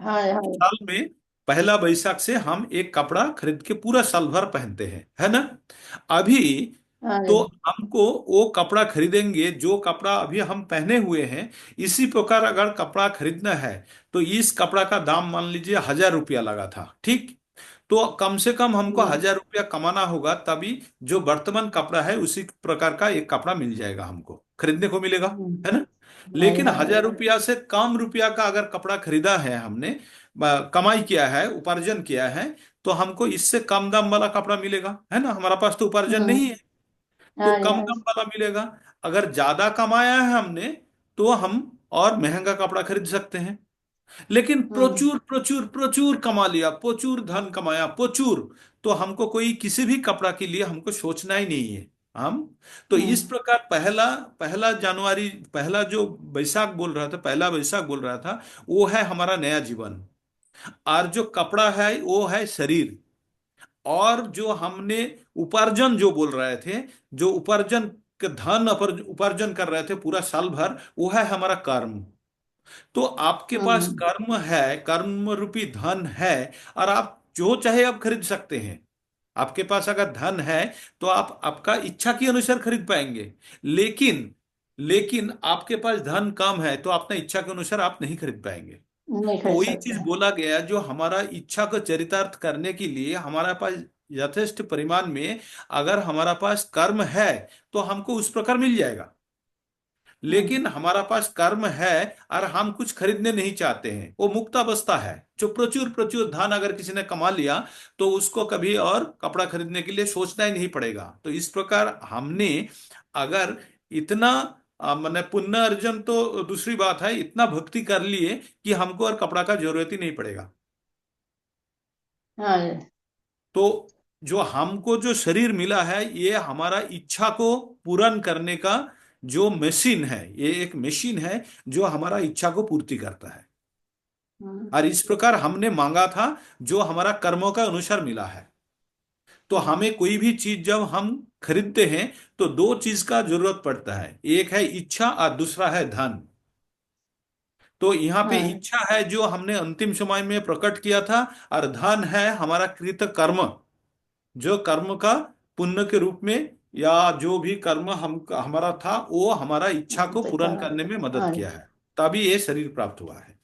हाँ हाँ साल में पहला बैसाख से हम एक कपड़ा खरीद के पूरा साल भर पहनते हैं, है ना। अभी हाँ तो जी। हमको वो कपड़ा खरीदेंगे जो कपड़ा अभी हम पहने हुए हैं। इसी प्रकार अगर कपड़ा खरीदना है तो इस कपड़ा का दाम मान लीजिए 1,000 रुपया लगा था, ठीक। तो कम से कम हमको हम्म 1,000 रुपया कमाना होगा, तभी जो वर्तमान कपड़ा है उसी प्रकार का एक कपड़ा मिल जाएगा, हमको खरीदने को मिलेगा, है ना। हाँ जी, लेकिन हाँ जी। 1,000 रुपया से कम रुपया का अगर कपड़ा खरीदा है हमने, कमाई किया है, उपार्जन किया है, तो हमको इससे कम दाम वाला कपड़ा मिलेगा, है ना। हमारा पास तो उपार्जन हम्म नहीं है, तो हाँ जी, कम हाँ दाम जी। वाला मिलेगा। अगर ज्यादा कमाया है हमने, तो हम और महंगा कपड़ा खरीद सकते हैं। लेकिन हम्म प्रचुर प्रचुर प्रचुर कमा लिया, प्रचुर धन कमाया, प्रचुर, तो हमको कोई किसी भी कपड़ा के लिए हमको सोचना ही नहीं है। हम तो इस हम्म प्रकार पहला पहला जनवरी, पहला जो बैसाख बोल रहा था, पहला बैसाख बोल रहा था, वो है हमारा नया जीवन। और जो कपड़ा है वो है शरीर। और जो हमने उपार्जन जो बोल रहे थे, जो उपार्जन के धन उपार्जन कर रहे थे पूरा साल भर, वो है हमारा कर्म। तो आपके पास हम्म कर्म है, कर्म रूपी धन है, और आप जो चाहे आप खरीद सकते हैं। आपके पास अगर धन है तो आप आपका इच्छा के अनुसार खरीद पाएंगे। लेकिन लेकिन आपके पास धन कम है तो अपना इच्छा के अनुसार आप नहीं खरीद पाएंगे। नहीं तो खरीद वही सकते चीज हैं। बोला गया, जो हमारा इच्छा को चरितार्थ करने के लिए हमारा पास यथेष्ट परिमाण में अगर हमारा पास कर्म है, तो हमको उस प्रकार मिल जाएगा। लेकिन हमारा पास कर्म है और हम कुछ खरीदने नहीं चाहते हैं, वो मुक्त अवस्था है। जो प्रचुर प्रचुर धन अगर किसी ने कमा लिया तो उसको कभी और कपड़ा खरीदने के लिए सोचना ही नहीं पड़ेगा। तो इस प्रकार हमने अगर इतना मैंने पुण्य अर्जन तो दूसरी बात है, इतना भक्ति कर लिए कि हमको और कपड़ा का जरूरत ही नहीं पड़ेगा। हाँ तो जो हमको जो शरीर मिला है ये हमारा इच्छा को पूर्ण करने का जो मशीन है, ये एक मशीन है जो हमारा इच्छा को पूर्ति करता है। और इस प्रकार हमने मांगा था जो हमारा कर्मों का अनुसार मिला है। तो हमें कोई भी चीज जब हम खरीदते हैं तो दो चीज का जरूरत पड़ता है, एक है इच्छा और दूसरा है धन। तो यहाँ पे हाँ इच्छा है जो हमने अंतिम समय में प्रकट किया था, और धन है हमारा कृत कर्म, जो कर्म का पुण्य के रूप में या जो भी कर्म हम हमारा था वो हमारा इच्छा को पूर्ण करने में मदद हाँ किया है, तभी ये शरीर प्राप्त हुआ है।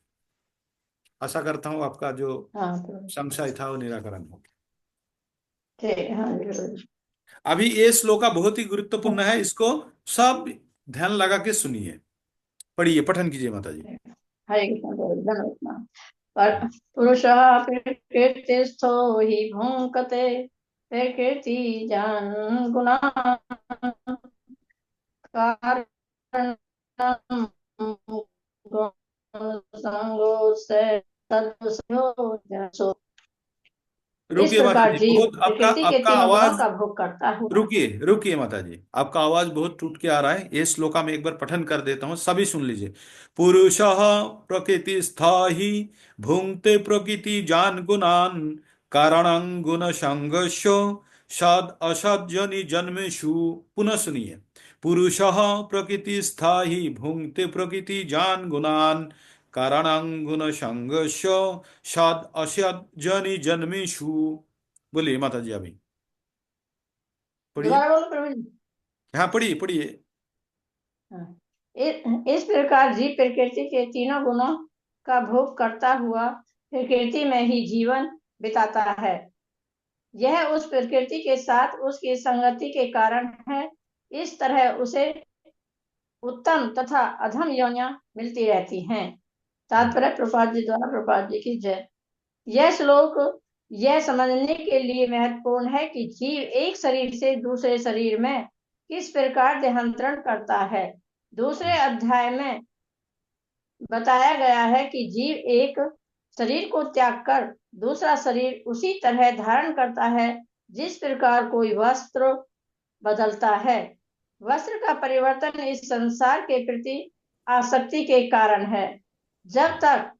आशा करता हूँ आपका जो हाँ संशय था वो निराकरण हो गया। ठीक, हाँ जरूर। अभी ये श्लोक बहुत ही गुरुत्वपूर्ण है, इसको सब ध्यान लगा के सुनिए, पढ़िए, पठन कीजिए माता जी। हरे कृष्ण धन्यवाद। पर पुरुषः प्रकृतिस्थो हि भुङ्क्ते प्रकृति जान गुणान् कारणं गुणसङ्गोऽस्य तद्वशो जसो। इस रुकिए माता प्रकार जी, जीव बहुत आपका प्रकृति के आपका तीनों गुणों आवाज, का भोग करता हुआ रुकिए रुकिए माता जी, आपका आवाज बहुत टूट के आ रहा है। ये श्लोका में एक बार पठन कर देता हूँ, सभी सुन लीजिए। पुरुषः प्रकृति स्थाहि भुंक्ते प्रकृति जान गुणान कारणं गुण संगस्यो सद असज्जनि जन्मेषु। पुनः सुनिए। पुरुषः प्रकृति स्थाहि भुंक्ते प्रकृति जान गुणान कारणं गुण संगस्यो सद असज्जनि जन्मेषु। बोलिए माता जी, अभी पढ़िए। दोबारा बोलो प्रवीण। हाँ पढ़िए पढ़िए। हाँ। इस प्रकार जीव प्रकृति के तीनों गुणों का भोग करता हुआ प्रकृति में ही जीवन बिताता है। यह उस प्रकृति के साथ उसकी संगति के कारण है। इस तरह उसे उत्तम तथा अधम योनियां मिलती रहती हैं। तात्पर्य प्रभुपाद जी द्वारा, प्रभुपाद जी की जय। यह श्लोक यह समझने के लिए महत्वपूर्ण है कि जीव एक शरीर से दूसरे शरीर में किस प्रकार देहांतरण करता है। दूसरे अध्याय में बताया गया है कि जीव एक शरीर को त्याग कर दूसरा शरीर उसी तरह धारण करता है जिस प्रकार कोई वस्त्र बदलता है। वस्त्र का परिवर्तन इस संसार के प्रति आसक्ति के कारण है। जब तक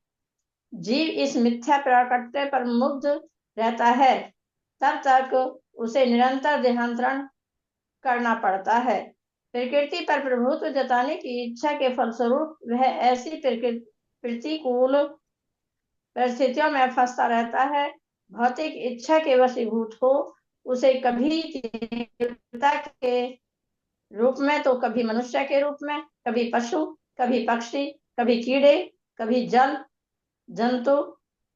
जीव इस मिथ्या प्राकट्य पर मुग्ध रहता है तब तक उसे निरंतर देहांतरण करना पड़ता है। प्रकृति पर प्रभुत्व जताने की इच्छा के फलस्वरूप वह ऐसी प्रतिकूल परिस्थितियों में फंसता रहता है। भौतिक इच्छा के वशीभूत हो उसे कभी देवता के रूप में तो कभी मनुष्य के रूप में, कभी पशु, कभी पक्षी, कभी कीड़े, कभी जल जंतु,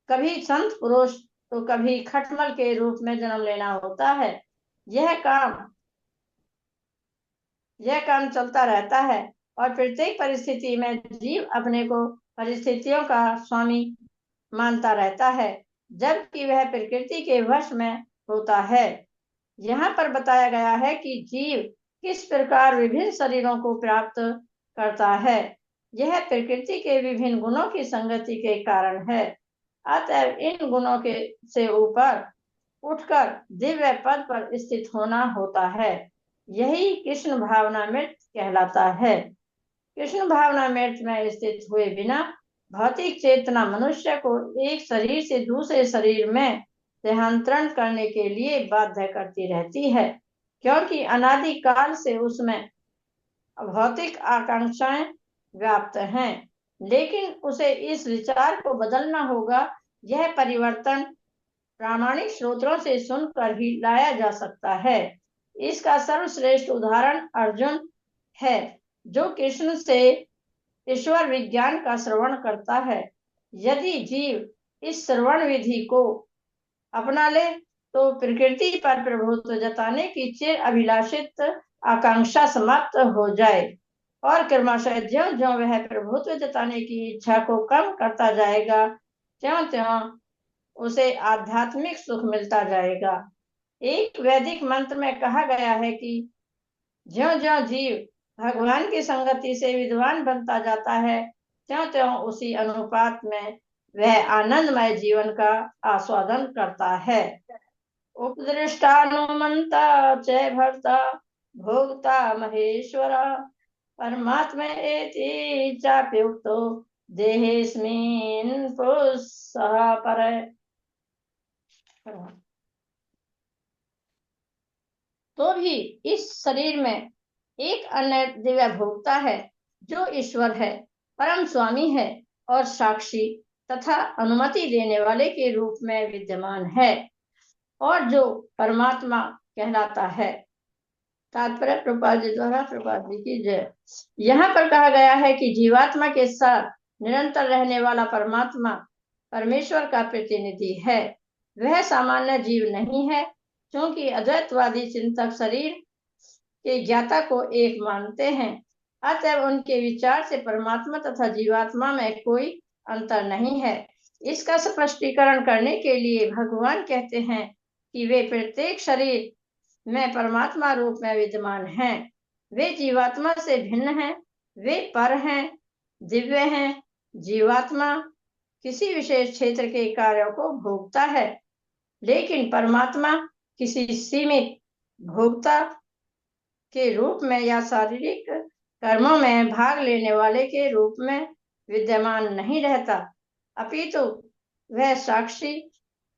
कभी संत पुरुष तो कभी खटमल के रूप में जन्म लेना होता है। यह काम चलता रहता है और प्रत्येक परिस्थिति में जीव अपने को परिस्थितियों का स्वामी मानता रहता है जबकि वह प्रकृति के वश में होता है। यहाँ पर बताया गया है कि जीव किस प्रकार विभिन्न शरीरों को प्राप्त करता है। यह प्रकृति के विभिन्न गुणों की संगति के कारण है। अतः इन गुणों के से ऊपर उठकर दिव्य पद पर स्थित होना होता है। यही कृष्ण भावनामृत कहलाता है। कृष्ण भावनामृत में स्थित हुए बिना भौतिक चेतना मनुष्य को एक शरीर से दूसरे शरीर में देहांतरण करने के लिए बाध्य करती रहती है, क्योंकि अनादि काल से उसमें भौतिक आकांक्षाएं व्याप्त हैं। लेकिन उसे इस विचार को बदलना होगा। यह परिवर्तन प्रामाणिक स्रोतों से सुनकर ही लाया जा सकता है। इसका सर्वश्रेष्ठ उदाहरण अर्जुन है, जो कृष्ण से ईश्वर विज्ञान का श्रवण करता है। यदि जीव इस श्रवण विधि को अपना ले तो प्रकृति पर प्रभुत्व जताने की चिर अभिलाषित आकांक्षा समाप्त हो जाए। और क्रमशः ज्यों ज्यों वह प्रभुत्व जताने की इच्छा को कम करता जाएगा, त्यों त्यों उसे आध्यात्मिक सुख मिलता जाएगा। एक वैदिक मंत्र में कहा गया है कि ज्यों ज्यों जीव भगवान की संगति से विद्वान बनता जाता है, त्यों त्यों उसी अनुपात में वह आनंदमय जीवन का आस्वादन करता है। उपदृष्टानुमंता च भर्ता भोक्ता महेश्वर परमात्मा एति चाप्युक्तो देहेस्मिन् पुरुषः परः। तो भी इस शरीर में एक अन्य दिव्य भोक्ता है जो ईश्वर है, परम स्वामी है और साक्षी तथा अनुमति देने वाले के रूप में विद्यमान है और जो परमात्मा कहलाता है। तात्पर्य प्रभुपाद जी द्वारा, प्रभुपाद जी की जय। यहाँ पर कहा गया है कि जीवात्मा के साथ निरंतर रहने वाला परमात्मा परमेश्वर का प्रतिनिधि है। वह सामान्य जीव नहीं है, क्योंकि अद्वैतवादी चिंतक शरीर के ज्ञाता को एक मानते हैं। अतः उनके विचार से परमात्मा तथा जीवात्मा में कोई अंतर नहीं है। इसका स्पष्टीकरण करने के लिए भगवान कहते हैं कि वे प्रत्येक शरीर में परमात्मा रूप में विद्यमान हैं। वे जीवात्मा से भिन्न हैं, वे पर हैं, दिव्य हैं। जीवात्मा किसी विशेष क्षेत्र के कार्यों को भोगता है, लेकिन परमात्मा किसी सीमित भोक्ता के रूप में या शारीरिक कर्मों में भाग लेने वाले के रूप में विद्यमान नहीं रहता, अपितु वह साक्षी,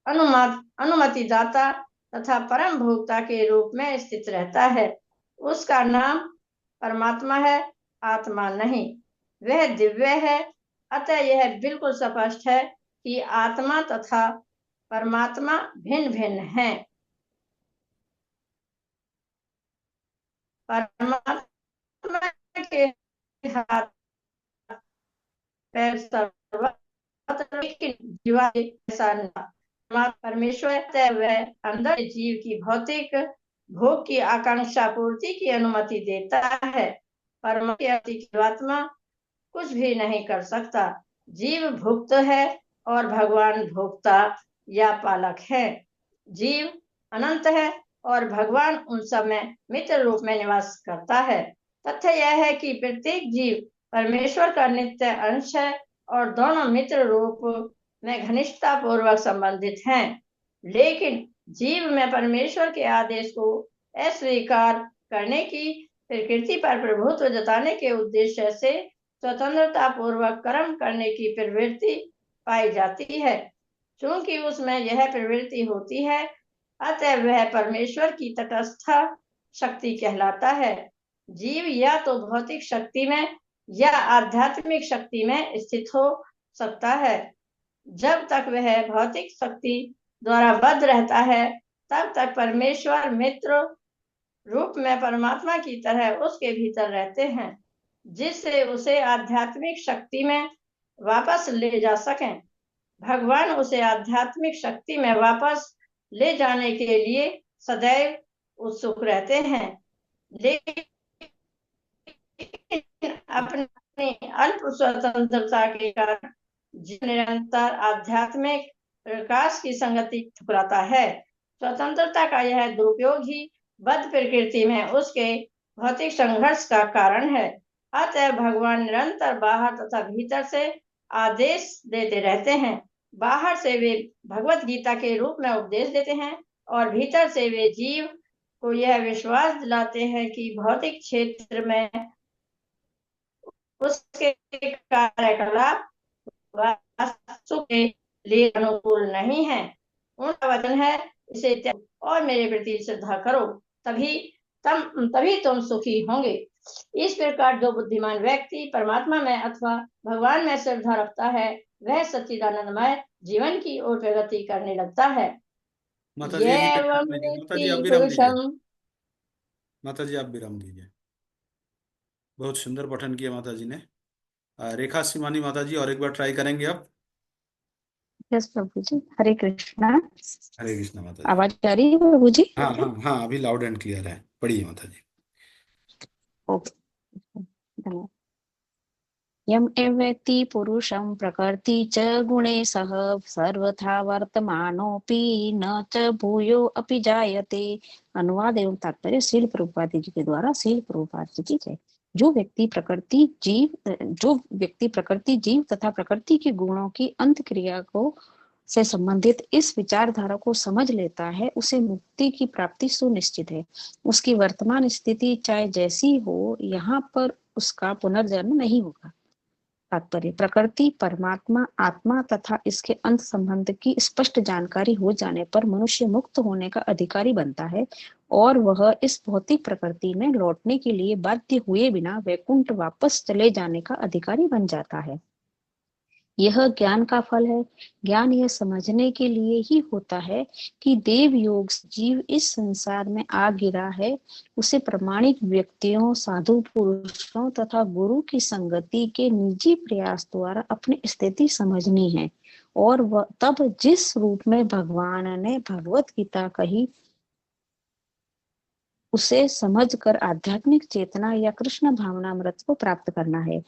अनुमतिदाता तथा परम भोक्ता के रूप में स्थित रहता है। उसका नाम परमात्मा है, आत्मा नहीं। वह दिव्य है। अतः यह बिल्कुल स्पष्ट है कि आत्मा तथा परमात्मा भिन्न भिन्न हैं। परमात्मा के हाथ पैर सर्वत्र, लेकिन जीवा ऐसा नहीं। परमेश्वर वह अंदर जीव की भौतिक भोग की आकांक्षा पूर्ति की अनुमति देता है। परमात्मा की जीवात्मा कुछ भी नहीं कर सकता। जीव भुक्त है और भगवान भोक्ता या पालक है। जीव अनंत है और भगवान उन सब में मित्र रूप में निवास करता है। तथ्य यह है कि प्रत्येक जीव परमेश्वर का नित्य अंश है और दोनों मित्र रूप में घनिष्ठता पूर्वक संबंधित हैं। लेकिन जीव में परमेश्वर के आदेश को अस्वीकार करने की प्रकृति पर प्रभुत्व जताने के उद्देश्य से स्वतंत्रता पूर्वक कर्म करने की प्रवृत्ति पाई जाती है। चूंकि उसमें यह प्रवृत्ति होती है, अतः वह परमेश्वर की तटस्थ शक्ति कहलाता है। जीव या तो भौतिक शक्ति में या आध्यात्मिक शक्ति में स्थित हो सकता है। जब तक वह भौतिक शक्ति द्वारा बद्ध रहता है, तब तक परमेश्वर मित्र रूप में परमात्मा की तरह उसके भीतर रहते हैं, जिससे उसे आध्यात्मिक शक्ति में वापस ले जा सकें। भगवान उसे आध्यात्मिक शक्ति में वापस ले जाने के लिए सदैव उत्सुक रहते हैं, लेकिन अपनी अल्प स्वतंत्रता के कारण निरंतर आध्यात्मिक प्रकाश की संगति ठुकराता है। स्वतंत्रता का यह दुरुपयोग ही बद्ध प्रकृति में उसके भौतिक संघर्ष का कारण है। अतः भगवान निरंतर बाहर तथा भीतर से आदेश देते रहते हैं। बाहर से वे भगवत गीता के रूप में उपदेश देते हैं और भीतर से वे जीव को यह विश्वास दिलाते हैं कि भौतिक क्षेत्र में उसके कार्यकलाप वास्तु के लिए अनुकूल नहीं है। उनका वचन है, इसे और मेरे प्रति श्रद्धा करो, तभी तुम सुखी होंगे। इस प्रकार जो बुद्धिमान व्यक्ति परमात्मा में अथवा भगवान में श्रद्धा रखता है, वह सच्चिदानंदमय जीवन की ओर प्रगति करने लगता है। माता जी आप विराम दीजिए। बहुत सुंदर पठन किया माता जी ने। रेखा सिमानी माता जी और एक बार ट्राई करेंगे आप। यस प्रभु जी, हरे कृष्णा। हरे कृष्णा माता जी। आवाज आ रही है प्रभु जी? हाँ हाँ हाँ, अभी लाउड एंड क्लियर है। पढ़िए माता जी। ओके। धन्यवाद। यम एवेति पुरुषं प्रकृति च गुणे सह सर्वथा वर्तमानोऽपि न च भूयो अपि जायते। अनुवाद एवं तात्पर्य श्रील प्रभुपाद जी के द्वारा श्रील प्रभुपाद जी की जय। जो व्यक्ति प्रकृति जीव तथा प्रकृति के गुणों की अंत क्रिया को से संबंधित इस विचारधारा को समझ लेता है, उसे मुक्ति की प्राप्ति सुनिश्चित है। उसकी वर्तमान स्थिति चाहे जैसी हो, यहाँ पर उसका पुनर्जन्म नहीं होगा। तात्पर्य प्रकृति, परमात्मा, आत्मा तथा इसके अंत संबंध की स्पष्ट जानकारी हो जाने पर मनुष्य मुक्त होने का अधिकारी बनता है और वह इस भौतिक प्रकृति में लौटने के लिए बाध्य हुए बिना वैकुंठ वापस चले जाने का अधिकारी बन जाता है। यह ज्ञान का फल है। ज्ञान यह समझने के लिए ही होता है कि देव योग से जीव इस संसार में आ गिरा है। उसे प्रामाणिक व्यक्तियों, साधु पुरुषों तथा गुरु की संगति के निजी प्रयास द्वारा अपनी स्थिति समझनी है और वह तब जिस रूप में भगवान ने भगवत गीता कही उसे समझकर आध्यात्मिक चेतना या कृष्ण भावनामृत को प्राप्त करना है।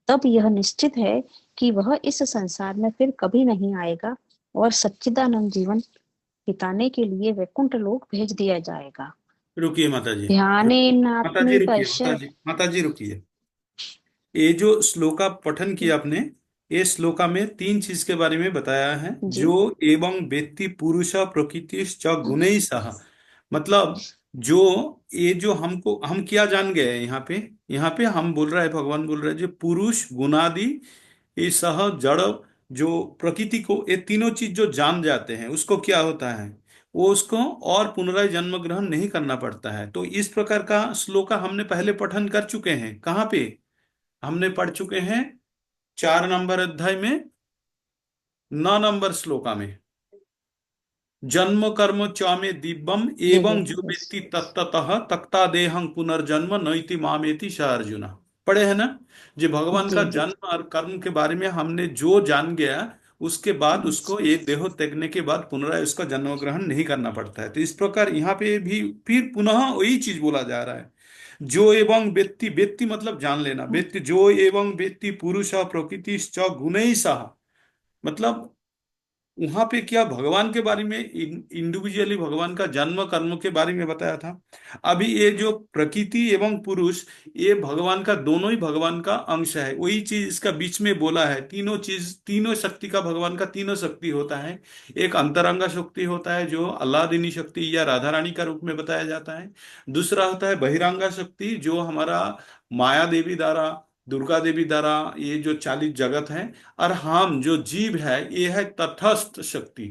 तब यह निश्चित है कि वह इस संसार में फिर कभी नहीं आएगा और सच्चिदानंद जीवन बिताने के लिए वैकुंठ लोक भेज दिया जाएगा। रुकिए माता जी, माता जी रुकिए। ये जो श्लोका पठन किया आपने, ये श्लोका में 3 चीज के बारे में बताया है। जो एवं व्यक्ति पुरुष प्रकृति च गुणैः सह, मतलब जो ये जो हम क्या जान गए यहाँ पे हम बोल रहा है, भगवान बोल रहे हैं जो पुरुष गुणादि ये सह जड़ जो प्रकृति को, ये तीनों चीज जो जान जाते हैं उसको क्या होता है, वो उसको और पुनराय जन्म ग्रहण नहीं करना पड़ता है। तो इस प्रकार का श्लोका हमने पहले पठन कर चुके हैं। कहाँ पे हमने पढ़ चुके हैं? 4 नंबर अध्याय में 9 नंबर श्लोका में, जन्म कर्म च में दिव्यम एवं जो व्यक्ति तत्ततः तक्ता देहं पुनर्जन्म नैति मामेति स अर्जुन। पढ़े है ना? जो भगवान का जन्म और कर्म के बारे में हमने जो जान गया, उसके बाद उसको ये देह त्यागने के बाद पुनराय उसका जन्म ग्रहण नहीं करना पड़ता है। तो इस प्रकार यहाँ पे भी फिर पुनः वही चीज बोला जा रहा है। जो एवं व्यक्ति, व्यक्ति मतलब जान लेना, व्यक्ति जो एवं व्यक्ति पुरुष प्रकृति च गुणैः सह, मतलब वहां पे क्या भगवान के बारे में इंडिविजुअली भगवान का जन्म कर्म के बारे में बताया था। अभी ये जो प्रकृति एवं पुरुष, ये भगवान का, दोनों ही भगवान का अंश है। वही चीज इसका बीच में बोला है। तीनों चीज, तीनों शक्ति का, भगवान का तीनों शक्ति होता है। एक अंतरंगा शक्ति होता है जो अल्लादीनी शक्ति या राधा रानी का रूप में बताया जाता है। दूसरा होता है बहिरंगा शक्ति जो हमारा माया देवी द्वारा, दुर्गा देवी द्वारा ये जो 40 जगत है। और हम जो जीव है ये है तटस्थ शक्ति।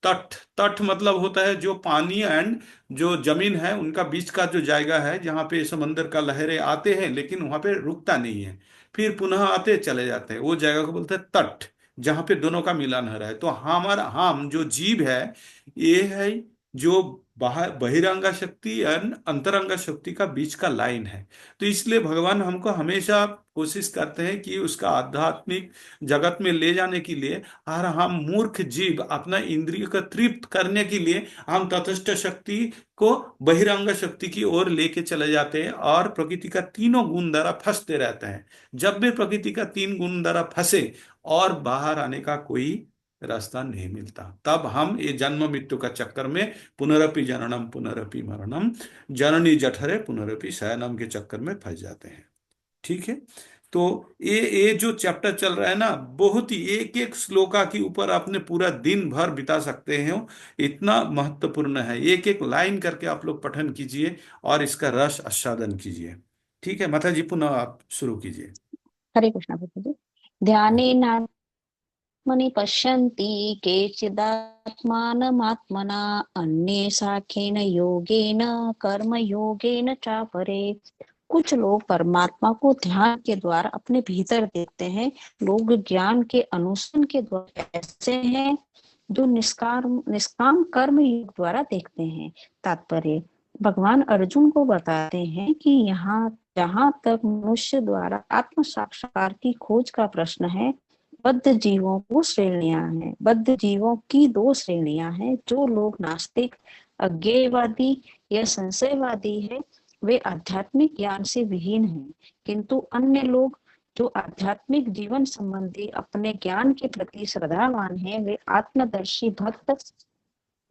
तट मतलब होता है जो पानी एंड जो जमीन है उनका बीच का जो जायगा है, जहाँ पे समंदर का लहरें आते हैं लेकिन वहां पे रुकता नहीं है, फिर पुनः आते चले जाते हैं, वो जगह को बोलते हैं तट, जहाँ पे दोनों का मिलन हो रहा है। तो हम जो जीव है ये है जो बहिरंगा शक्ति एंड अंतरंगा शक्ति का बीच का लाइन है। तो इसलिए भगवान हमको हमेशा कोशिश करते हैं कि उसका आध्यात्मिक जगत में ले जाने के लिए, और हम मूर्ख जीव अपना इंद्रिय को तृप्त करने के लिए हम तटस्थ शक्ति को बहिरंग शक्ति की ओर लेके चले जाते हैं और प्रकृति का तीनों गुण द्वारा फंसते रहते हैं। जब भी प्रकृति का 3 गुण द्वारा फंसे और बाहर आने का कोई रास्ता नहीं मिलता, तब हम ये जन्म मृत्यु का चक्कर में पुनरपि जननम पुनरपि मरणम जननी जठरे पुनरपि शयनम के चक्कर में फंस जाते हैं। ठीक है, तो ये जो चैप्टर चल रहा है ना, बहुत ही एक एक श्लोका के ऊपर आपने पूरा दिन भर बिता सकते हैं, इतना महत्वपूर्ण है। एक एक लाइन करके आप लोग पठन कीजिए और इसका रस आस्वादन कीजिए। ठीक है माता जी, पुनः आप शुरू कीजिए। हरे कृष्णा प्रभु जी। ध्यानेन मनि पश्यन्ति केचिदात्मानमात्मना अन्ये साख्येन योगेन कर्म योगेन चापरे। कुछ लोग परमात्मा को ध्यान के द्वारा अपने भीतर देखते हैं। लोग ज्ञान के अनुसंधान के द्वारा ऐसे हैं जो निष्काम कर्म योग द्वारा देखते हैं। तात्पर्य भगवान अर्जुन को बताते हैं कि यहाँ जहाँ तक मनुष्य द्वारा आत्म साक्षात्कार की खोज का प्रश्न है, बद्ध जीवों को श्रेणियां हैं। बद्ध जीवों की 2 श्रेणियां हैं। जो लोग नास्तिक, अज्ञेयवादी या संशयवादी है, वे आध्यात्मिक ज्ञान से विहीन हैं, किंतु अन्य लोग जो आध्यात्मिक जीवन संबंधी अपने ज्ञान के प्रति श्रद्धावान हैं, वे आत्मदर्शी भक्त,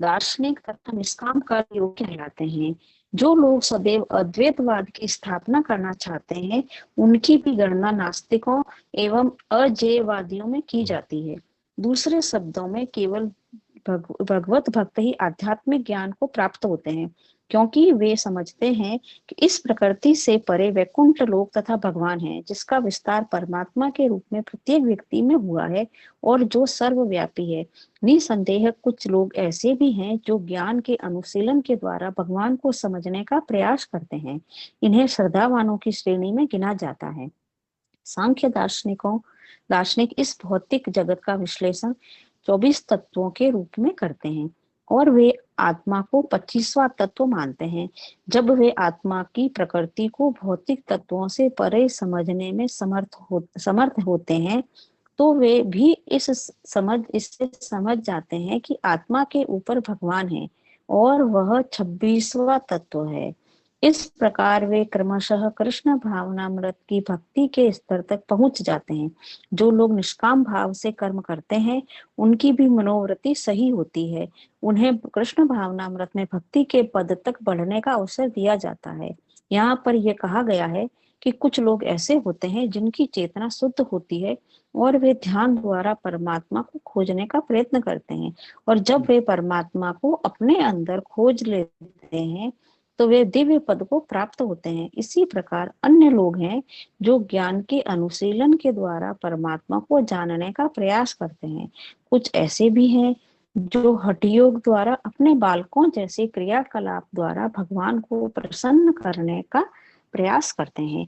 दार्शनिक तथा निष्काम कर्म योग्य कहलाते हैं। जो लोग सदैव अद्वैतवाद की स्थापना करना चाहते हैं, उनकी भी गणना नास्तिकों एवं अजेयवादियों में की जाती है। दूसरे शब्दों में केवल भगवत भक्त ही आध्यात्मिक ज्ञान को प्राप्त होते हैं, क्योंकि वे समझते हैं कि इस प्रकृति से परे वैकुंठ लोक तथा भगवान है, जिसका विस्तार परमात्मा के रूप में प्रत्येक व्यक्ति में हुआ है और जो सर्वव्यापी है। निसंदेह कुछ लोग ऐसे भी हैं जो ज्ञान के अनुशीलन के द्वारा भगवान को समझने का प्रयास करते हैं। इन्हें श्रद्धावानों की श्रेणी में गिना जाता है। सांख्य दार्शनिक इस भौतिक जगत का विश्लेषण 24 तत्वों के रूप में करते हैं और वे आत्मा को 25वां तत्व मानते हैं। जब वे आत्मा की प्रकृति को भौतिक तत्वों से परे समझने में समर्थ होते हैं, तो वे भी इससे समझ जाते हैं कि आत्मा के ऊपर भगवान है और वह 26वां तत्व है। इस प्रकार वे क्रमशः कृष्ण भावनामृत की भक्ति के स्तर तक पहुंच जाते हैं। जो लोग निष्काम भाव से कर्म करते हैं, उनकी भी मनोवृत्ति सही होती है। उन्हें कृष्ण भावनामृत में भक्ति के पद तक बढ़ने का अवसर दिया जाता है। यहाँ पर यह कहा गया है कि कुछ लोग ऐसे होते हैं जिनकी चेतना शुद्ध होती है और वे ध्यान द्वारा परमात्मा को खोजने का प्रयत्न करते हैं, और जब वे परमात्मा को अपने अंदर खोज लेते हैं तो वे दिव्य पद को प्राप्त होते हैं। इसी प्रकार अन्य लोग हैं जो ज्ञान के अनुशीलन के द्वारा परमात्मा को जानने का प्रयास करते हैं। कुछ ऐसे भी हैं जो हठयोग द्वारा अपने बालकों जैसे क्रियाकलाप द्वारा भगवान को प्रसन्न करने का प्रयास करते हैं।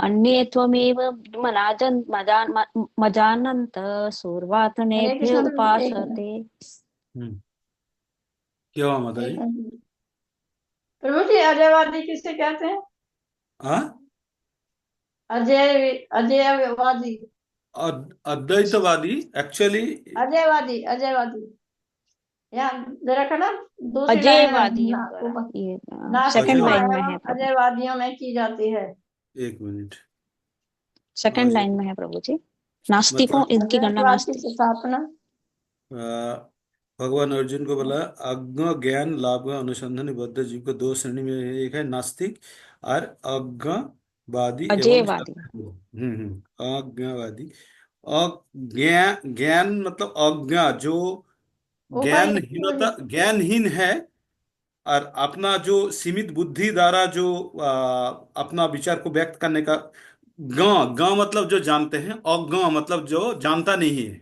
अन्ये त्वमेव मजानन्त सूर्वातनेभ्य हरे कृष्ण। उपासते। क्या हुआ माता जी? प्रभु जी, अजयवादी किसे कहते हैं? हाँ, अजयवादी अद्वैतवादी एक्चुअली अजयवादी यहाँ जरा का ना दूसरी लाइन में अजयवादी ये सेकंड लाइन में है प्रभु। अजयवादियों में की जाती है। एक मिनट, सेकंड लाइन में है प्रभु जी। नास्तिकों इनकी गणना अद्वैतवाद की नास्तिक। स्थापना भगवान अर्जुन को बोला अज्ञ ज्ञान लाभ अनुसंधान बद्ध जीव को दो श्रेणी में, एक है नास्तिक और अज्ञवादी एवं अजयवादी। अज्ञवादी। ज्ञान मतलब अज्ञा, जो ज्ञानहीन है और अपना जो सीमित बुद्धि द्वारा जो अपना विचार को व्यक्त करने का, ग मतलब जो जानते हैं, अज्ञ मतलब जो जानता नहीं है,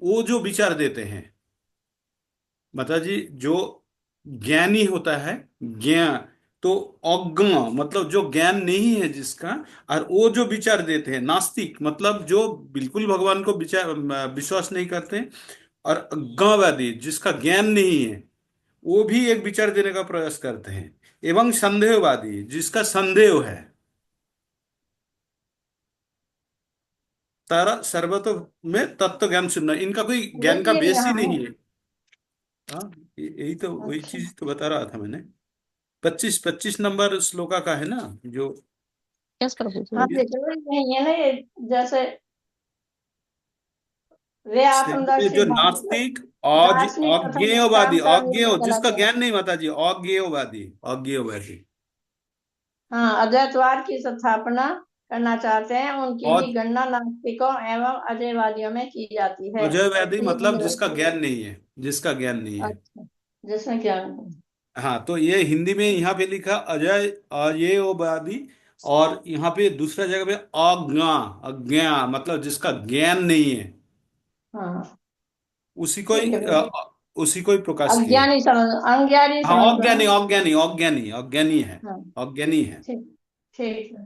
वो जो विचार देते हैं। माता जी, जो ज्ञानी होता है ज्ञान, तो अज्ञ मतलब जो ज्ञान नहीं है जिसका, और वो जो विचार देते हैं नास्तिक मतलब जो बिल्कुल भगवान को विचार विश्वास नहीं करते, और अज्ञवादी जिसका ज्ञान नहीं है वो भी एक विचार देने का प्रयास करते हैं, एवं संदेहवादी जिसका संदेह है। तारा सर्वतो में तत्व ज्ञान सुनना, इनका कोई ज्ञान का बेस ही नहीं है। हाँ, यही तो वही अच्छा। चीज तो बता रहा था मैंने। 25 नंबर श्लोका का है ना जो। यस प्रभु जी। हाँ, जरूरी नहीं है ना ये, जैसे वे जो आत्मदर्शी नास्तिक और दार्शनिक तथा अज्ञेयवादी, निष्काम कर्म अज्ञेय योग्य जिसका कहलाते हैं। ज्ञान नहीं, माता जी, अज्ञेयवादी। हाँ, अद्वैतवाद की स्थापना करना चाहते हैं, उनकी और भी गणना नास्तिकों एवं अजयवादियों में की जाती है। अजयवादी ये मतलब भी जिसका है। ज्ञान नहीं है, जिसका ज्ञान नहीं है। अच्छा, जिसमें क्या? हाँ, तो ये हिंदी में यहाँ पे लिखा अजयवादी, और यहाँ पे दूसरा जगह पे अज्ञा मतलब जिसका ज्ञान नहीं है, हाँ, उसी को ठीक ही है प्रभु। उसी को ही प्रकाश किया है। अज्ञानी हाँ, समझ लो अज्ञानी ना। अज्ञानी अज्ञानी अज्ञानी है, हाँ, अज्ञानी है। ठीक ठीक है।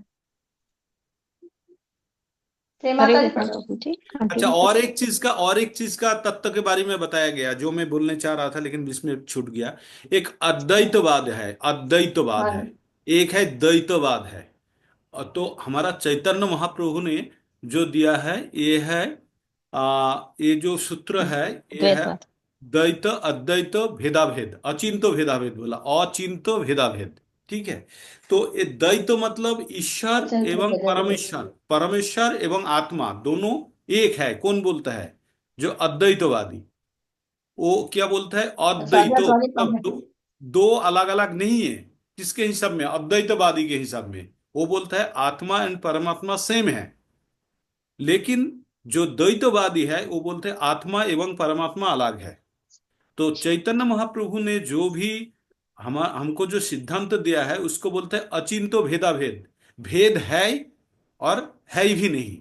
ठीक, हरे माता जी कृष्ण पढ़ो। प्रभु जी। अच्छा, कंटिन्यू और एक चीज का तत्व के बारे में बताया गया जो मैं बोलने चाह रहा था लेकिन बीच में छूट गया। एक अद्वैतवाद है, अद्वैतवाद हाँ है, एक है द्वैतवाद है। और तो हमारा चैतन्य महाप्रभु ने जो दिया है ये है, ये जो सूत्र है ये है द्वैतवाद। द्वैत अद्वैत भेदाभेद, अचिंतो भेदाभेद बोला, अचिंतो भेदाभेद। ठीक है। तो ये द्वैत मतलब ईश्वर एवं परमेश्वर, परमेश्वर एवं आत्मा दोनों एक है, कौन बोलता है? जो अद्वैतवादी, वो क्या बोलता है? अद्वैतो स्वाध्याय मतलब दो अलग अलग नहीं है। किसके हिसाब में? अद्वैतवादी के हिसाब में वो बोलता है आत्मा एंड परमात्मा सेम है। लेकिन जो द्वैतवादी है वो बोलते हैं आत्मा एवं परमात्मा अलग है। तो चैतन्य महाप्रभु ने जो भी हमको जो सिद्धांत दिया है उसको बोलते हैं अचिंतो भेदा भेद। भेद है और है भी नहीं।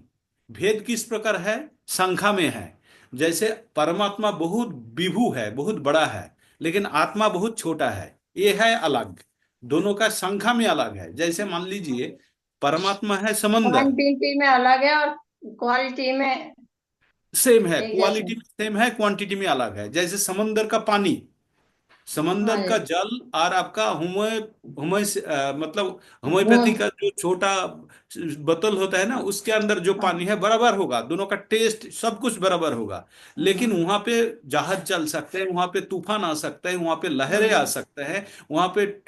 भेद किस प्रकार है? संख्या में है। जैसे परमात्मा बहुत विभु है, बहुत बड़ा है, लेकिन आत्मा बहुत छोटा है, ये है अलग। दोनों का संख्या में अलग है। जैसे मान लीजिए परमात्मा है समंदर, क्वांटिटी में अलग है और क्वालिटी में सेम है, एक जैसे। क्वालिटी में सेम है, क्वांटिटी में अलग है। जैसे समंदर का पानी, हाँ समंदर जी। का जल और आपका मतलब होम्योपैथी बूंद। का जो छोटा बोतल होता है ना, उसके अंदर जो हाँ। पानी है बराबर होगा, दोनों का टेस्ट सब कुछ बराबर होगा। लेकिन वहां पे जहाज चल सकते हैं, वहां पे तूफान आ सकते हैं, वहां पे लहरें आ सकते हैं, वहां पे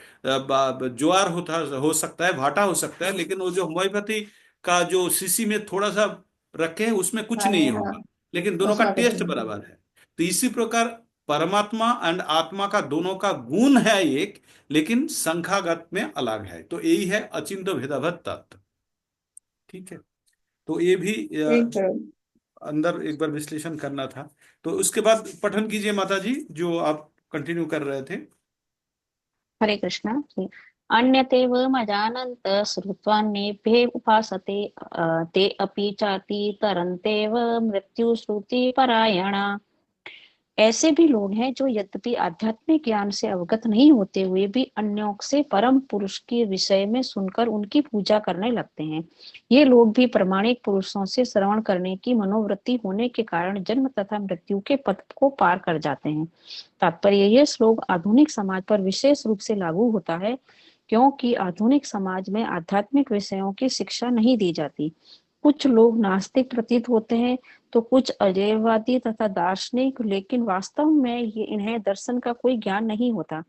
ज्वार होता हो सकता है, भाटा हो सकता है। लेकिन वो जो होम्योपैथी का जो शीशी में थोड़ा सा रखे हैं उसमें कुछ हाँ जी, नहीं हाँ। होगा, लेकिन दोनों का उसमें कुछ टेस्ट नहीं। बराबर है। तो इसी प्रकार परमात्मा एंड आत्मा का दोनों का गुण है एक, लेकिन संख्यागत में अलग है। तो यही है अचिंत भेदाभेद तत्व। ठीक है। तो ये भी ठीक है। अंदर एक बार विश्लेषण करना था। तो उसके बाद पठन कीजिए माता जी, जो आप कंटिन्यू कर रहे थे। हरे कृष्ण जी। अन्यतेव मजानन्त श्रुत्वान्येभ्य उपासते ते अपि चाति तरन्तेव मृत्युश्रुति परायणा। ऐसे भी लोग हैं जो यद्यपि आध्यात्मिक ज्ञान से अवगत नहीं होते हुए भी अन्यों से परम पुरुष के विषय में सुनकर उनकी पूजा करने लगते हैं। ये लोग भी प्रामाणिक पुरुषों से श्रवण करने की मनोवृत्ति होने के कारण जन्म तथा मृत्यु के पथ को पार कर जाते हैं। तात्पर्य यह श्लोक आधुनिक समाज पर विशेष रूप से लागू होता है, क्योंकि आधुनिक समाज में आध्यात्मिक विषयों की शिक्षा नहीं दी जाती। कुछ लोग नास्तिक प्रतीत होते हैं तो कुछ अजैववादी तथा दार्शनिक, लेकिन वास्तव में ये इन्हें दर्शन का कोई ज्ञान नहीं होता।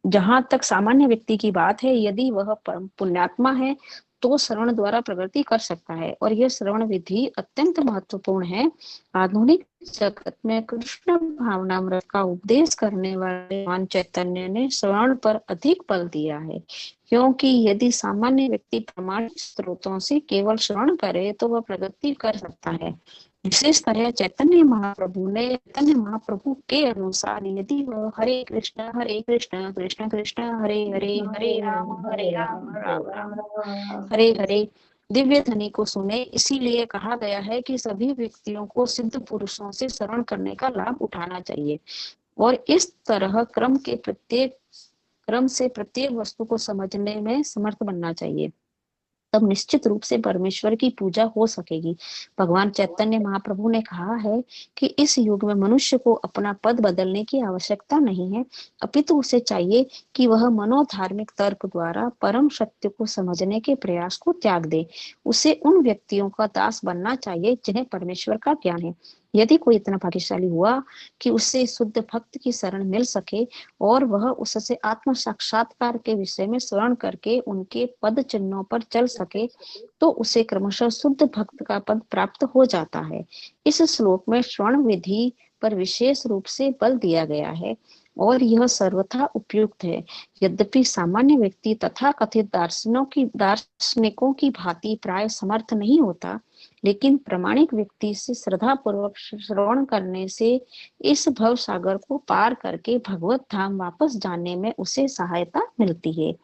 जहां तक सामान्य व्यक्ति की बात है, यदि वह पुण्यात्मा है तो श्रवण द्वारा प्रगति कर सकता है, और यह श्रवण विधि अत्यंत महत्वपूर्ण है। आधुनिक जगत में कृष्ण भावनामृत का उपदेश करने वाले भगवान चैतन्य ने श्रवण पर अधिक बल दिया है, क्योंकि यदि सामान्य व्यक्ति प्रमाणिक स्रोतों से केवल श्रवण करे तो वह प्रगति कर सकता है। विशेषतः चैतन्य महाप्रभु के अनुसार यदि वह हरे कृष्ण कृष्ण कृष्ण हरे हरे हरे राम राम राम हरे हरे दिव्य ध्वनि को सुने। इसीलिए कहा गया है कि सभी व्यक्तियों को सिद्ध पुरुषों से श्रवण करने का लाभ उठाना चाहिए और इस तरह क्रम से प्रत्येक वस्तु को समझने में समर्थ बनना चाहिए। तब निश्चित रूप से परमेश्वर की पूजा हो सकेगी। भगवान चैतन्य महाप्रभु ने कहा है कि इस युग में मनुष्य को अपना पद बदलने की आवश्यकता नहीं है, अपितु उसे चाहिए कि वह मनोधार्मिक तर्क द्वारा परम सत्य को समझने के प्रयास को त्याग दे। उसे उन व्यक्तियों का दास बनना चाहिए जिन्हें परमेश्वर का ज्ञान है। यदि कोई इतना भाग्यशाली हुआ कि उससे शुद्ध भक्त की शरण मिल सके और वह उससे आत्म साक्षात्कार के विषय में श्रवण करके उनके पद चिन्हों पर चल सके, तो उसे क्रमशः शुद्ध भक्त का पद प्राप्त हो जाता है। इस श्लोक में श्रवण विधि पर विशेष रूप से बल दिया गया है और यह सर्वथा उपयुक्त है। यद्यपि सामान्य व्यक्ति तथा कथित दार्शनिकों की भांति प्राय समर्थ नहीं होता, लेकिन प्रामाणिक व्यक्ति से श्रद्धा पूर्वक श्रवण करने से इस भव सागर को पार करके भगवत धाम वापस जाने में उसे सहायता मिलती है।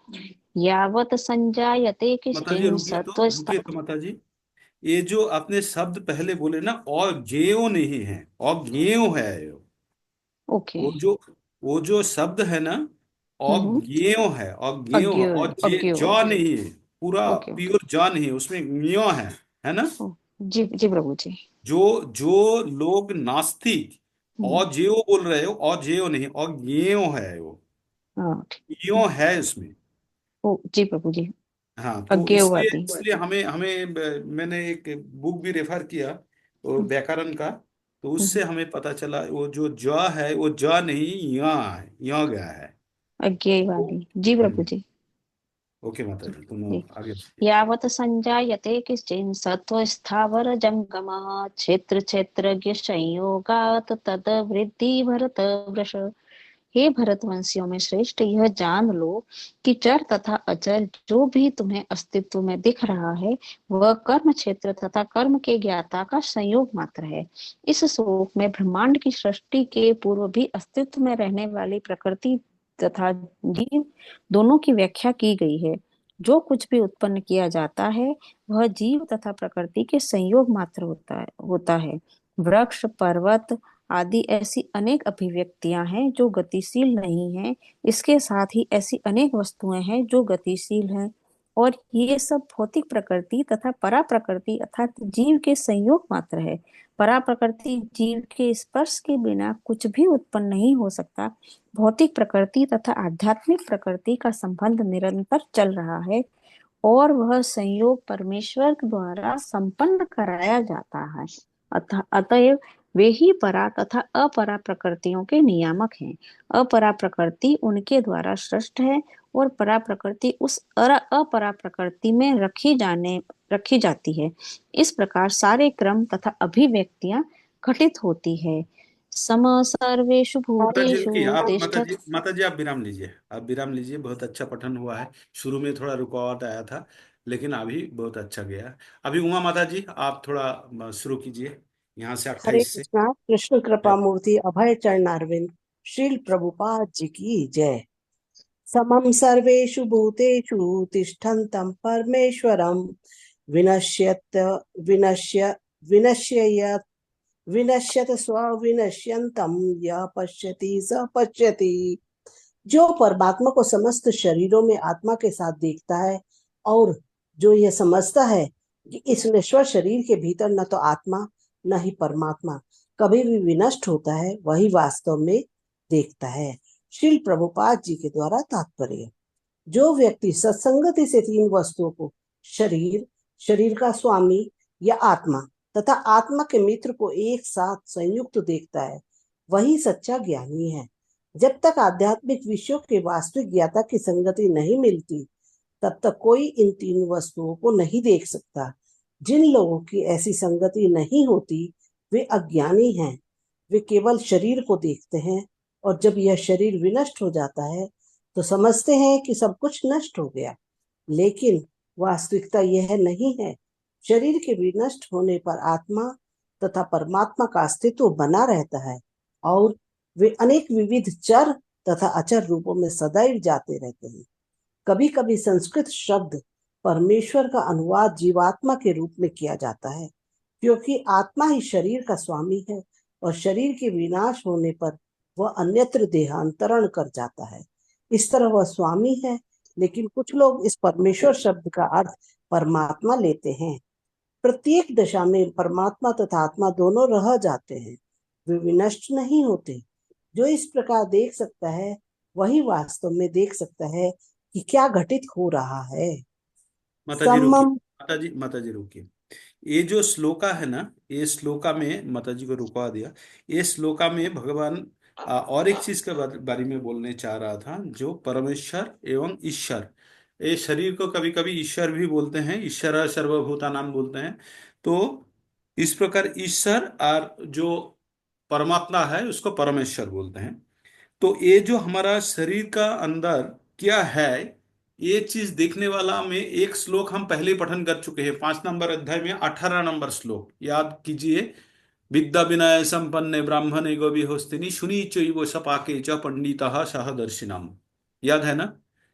यावत संजायते माता जी किष्टिं रुकिए तो माता जी, ये जो आपने शब्द पहले बोले ना, और ज्ञेयो नहीं है, और ज्ञेयो है। ओके। वो जो शब्द है ना, अज्ञेय है, अज्ञेय अज्ञेय और अज्ञेय ज नहीं है, पूरा ओके ओके। प्योर ज नहीं है, उसमें ज्ञेय है ना। जी जी प्रभु जी। जो जो लोग नास्तिक हम्म, अजेय बोल रहे हो, अजेय नहीं, अज्ञेय है वो, हाँ, ज्ञेय है उसमें। ओ जी प्रभु जी। हाँ, तो इसलिए अज्ञेयवादी। इसलिए मैंने एक बुक भी रेफर किया, वो व्याकरण का। तो उससे हमें पता चला वो जो ज है वो ज नहीं, या है, या गया है। तो अज्ञेयवादी जी प्रभु जी। ओके माता जी, तुम जी। आगे। यावत् संजायते किंचित् सत्त्व स्थावर जंगमः क्षेत्र क्षेत्रज्ञ संयोगात् तद वृद्धि भरत वृष। हे भरतवंशियों में श्रेष्ठ, यह जान लो कि चर तथा अचर जो भी तुम्हें अस्तित्व में दिख रहा है वह कर्म क्षेत्र तथा कर्म के ज्ञाता का संयोग मात्र है। इस श्लोक में ब्रह्मांड की सृष्टि के पूर्व भी अस्तित्व में रहने वाली प्रकृति तथा जीव दोनों की व्याख्या की गई है। जो कुछ भी उत्पन्न किया जाता है वह जीव तथा प्रकृति के संयोग मात्र होता है। वृक्ष, पर्वत आदि ऐसी अनेक अभिव्यक्तियां हैं जो गतिशील नहीं हैं। इसके साथ ही ऐसी अनेक वस्तुएं हैं जो गतिशील हैं, और ये सब भौतिक प्रकृति तथा परा प्रकृति अर्थात जीव के संयोग मात्र है। परा प्रकृति जीव के स्पर्श के बिना कुछ भी उत्पन्न नहीं हो सकता। भौतिक प्रकृति तथा आध्यात्मिक प्रकृति का संबंध निरंतर चल रहा है, और वह संयोग परमेश्वर द्वारा संपन्न कराया जाता है। अतएव वे ही परा तथा अपरा प्रकृतियों के नियामक हैं। अपरा प्रकृति उनके द्वारा सृष्ट है, और परा प्रकृति उस अपरा प्रकृति में रखी जाती है। इस प्रकार सारे क्रम तथा अभिव्यक्तियां घटित होती है। सम सर्वेषु माता जी भूतेषु रुकिए, आप तिष्ठत्। माता जी आप विराम लीजिए, आप विराम लीजिए। बहुत अच्छा पठन हुआ है। शुरू में थोड़ा रुकावट आया था, लेकिन अभी बहुत अच्छा गया। अभी उमा माता जी आप थोड़ा शुरू कीजिए यहाँ से हरे 28 से। कृष्णा। कृष्ण कृपा मूर्ति अभय चरणारविंद श्रील प्रभुपाद जी की जय। समम सर्वेषु भूतेषु तिष्ठन्तं परमेश्वरं विनश्यत विनश्य विनश्यत विनश्यत स्वविनश्यन्तं यः पश्यति स पश्यति। जो परमात्मा को समस्त शरीरों में आत्मा के साथ देखता है, और जो यह समझता है कि इस नश्वर शरीर के भीतर न तो आत्मा न ही परमात्मा कभी भी विनष्ट होता है, वही वास्तव में देखता है। श्रील प्रभुपाद जी के द्वारा तात्पर्य। जो व्यक्ति सत्संगति से तीन वस्तुओं को शरीर, शरीर का स्वामी या आत्मा तथा आत्मा के मित्र को एक साथ संयुक्त देखता है, वही सच्चा ज्ञानी है। जब तक आध्यात्मिक विषयों के वास्तविक ज्ञाता की संगति नहीं मिलती, तब तक कोई इन तीन वस्तुओं को नहीं देख सकता। जिन लोगों की ऐसी संगति नहीं होती वे अज्ञानी हैं। वे केवल शरीर को देखते हैं, और जब यह शरीर विनष्ट हो जाता है तो समझते हैं कि सब कुछ नष्ट हो गया, लेकिन वास्तविकता यह नहीं है। शरीर के विनष्ट होने पर आत्मा तथा परमात्मा का अस्तित्व बना रहता है, और वे अनेक विविध चर तथा अचर रूपों में सदैव जाते रहते हैं। कभी कभी संस्कृत शब्द परमेश्वर का अनुवाद जीवात्मा के रूप में किया जाता है, क्योंकि आत्मा ही शरीर का स्वामी है, और शरीर के विनाश होने पर वह अन्यत्र देहांतरण कर जाता है। इस तरह वह स्वामी है, लेकिन कुछ लोग इस परमेश्वर शब्द का अर्थ परमात्मा लेते हैं। प्रत्येक दशा में परमात्मा तथा आत्मा दोनों रह जाते हैं, वे विनष्ट नहीं होते। जो इस प्रकार देख सकता है वही वास्तव में देख सकता है कि क्या घटित हो रहा है। माता जी रुकिए, समम माता जी रुकिए। ये जो श्लोका है ना, ये श्लोका में माता जी को रुकवा दिया। ये श्लोका में भगवान और एक चीज के बारे में बोलने चाह रहा था, जो परमेश्वर एवं ईश्वर। ये शरीर को कभी कभी ईश्वर भी बोलते हैं, ईश्वर सर्वभूता नाम बोलते हैं। तो इस प्रकार ईश्वर और जो परमात्मा है उसको परमेश्वर बोलते हैं। तो ये जो हमारा शरीर का अंदर क्या है, ये चीज देखने वाला में एक श्लोक हम पहले पठन कर चुके हैं, 5 नंबर अध्याय में 18 नंबर श्लोक याद कीजिए। विद्या विनय संपन्ने ब्राह्मणे गोभी होस्तिनी शुनी चैव सपाके च पंडितः सहदर्शिनाम। याद है ना?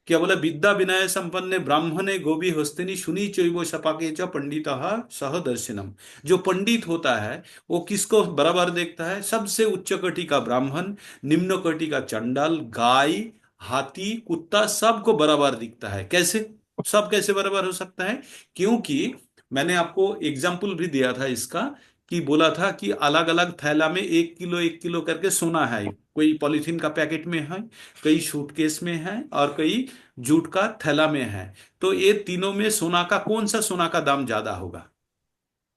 क्या बोला? विद्या विनय संपन्ने ब्राह्मणे गोभी होस्तिनी शुनी चैव सपाके च पंडितः सहदर्शिनम। जो पंडित होता है वो किसको बराबर देखता है? सबसे उच्च कोटि का ब्राह्मण, निम्न कोटि का चंडाल, गाय, हाथी, कुत्ता सबको बराबर दिखता है। कैसे? सब कैसे बराबर हो सकता है? क्योंकि मैंने आपको एग्जाम्पल भी दिया था इसका, कि बोला था कि अलग अलग थैला में 1 किलो 1 किलो करके सोना है। कोई पॉलिथीन का पैकेट में है, कई सूटकेस में है, और कई जूट का थैला में है। तो ये तीनों में सोना का कौन सा सोना का दाम ज्यादा होगा?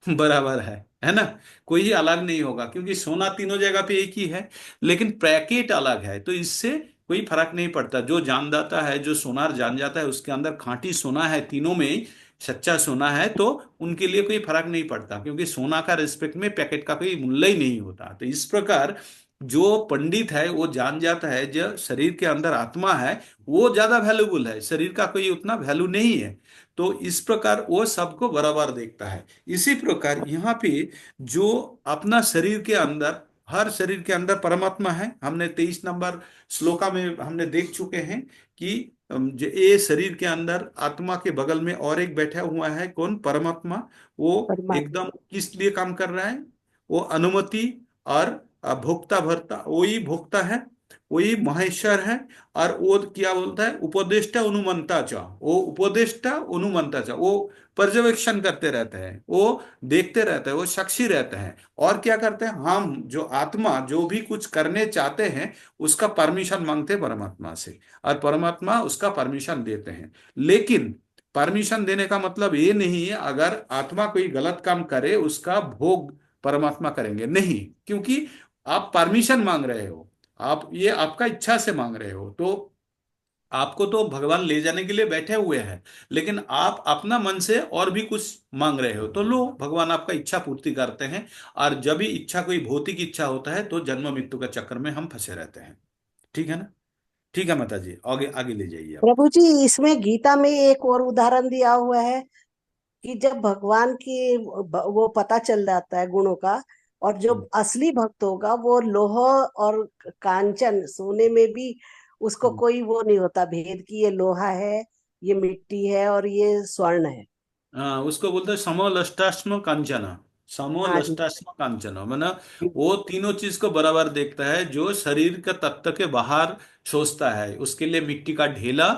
बराबर है ना? कोई ही अलग नहीं होगा, क्योंकि सोना तीनों जगह पे एक ही है, लेकिन पैकेट अलग है। तो इससे कोई फर्क नहीं पड़ता। जो जान जाता है, जो सोनार जान जाता है उसके अंदर खांटी सोना है, तीनों में ही सच्चा सोना है, तो उनके लिए कोई फर्क नहीं पड़ता, क्योंकि सोना का रिस्पेक्ट में पैकेट का कोई मूल्य ही नहीं होता। तो इस प्रकार जो पंडित है वो जान जाता है जो शरीर के अंदर आत्मा है वो ज्यादा वैल्यूबल है, शरीर का कोई उतना वैल्यू नहीं है। तो इस प्रकार वो सबको बराबर देखता है। इसी प्रकार यहाँ पे जो अपना शरीर के अंदर, हर शरीर के अंदर परमात्मा है। हमने 23 नंबर श्लोका में हमने देख चुके हैं कि ये शरीर के अंदर आत्मा के बगल में और एक बैठा हुआ है, कौन? परमात्मा। वो परमात्मा। एकदम किस लिए काम कर रहा है? वो अनुमति और भोक्ता भरता, वही भोक्ता है, वही महेश्वर है। और वो क्या बोलता है? उपदेष्टा अनुमंता चा, वो उपदेष्टा अनुमंता चा, वो पर्यवेक्षण करते रहते हैं, वो देखते रहते हैं, वो साक्षी रहते हैं। और क्या करते हैं? हम जो आत्मा जो भी कुछ करने चाहते हैं उसका परमिशन मांगते हैं परमात्मा से, और परमात्मा उसका परमिशन देते हैं। लेकिन परमिशन देने का मतलब ये नहीं है अगर आत्मा कोई गलत काम करे उसका भोग परमात्मा करेंगे, नहीं। क्योंकि आप परमिशन मांग रहे हो, आप ये आपका इच्छा से मांग रहे हो, तो आपको तो भगवान ले जाने के लिए बैठे हुए हैं, लेकिन आप अपना मन से और भी कुछ मांग रहे हो, तो लो भगवान आपका इच्छा पूर्ति करते हैं। और जब भी इच्छा कोई भौतिक इच्छा होता है तो जन्म मृत्यु का चक्कर में हम फंसे रहते हैं। ठीक है ना? ठीक है माता जी, आगे आगे ले जाइए आप। प्रभु जी, इसमें गीता में एक और उदाहरण दिया हुआ है कि जब भगवान की वो पता चल जाता है गुणों का, और जो असली भक्त होगा वो लोह और कांचन सोने में भी उसको हम्म। कोई वो नहीं होता भेद कि ये लोहा है, ये मिट्टी है और ये स्वर्ण है। हाँ, उसको बोलते हैं समोलष्टाश्म कांचन। हाँ जी। समोलष्टाश्म कांचन मैंने वो तीनों चीज को बराबर देखता है। जो शरीर का तत्व के बाहर सोचता है उसके लिए मिट्टी का ढेला,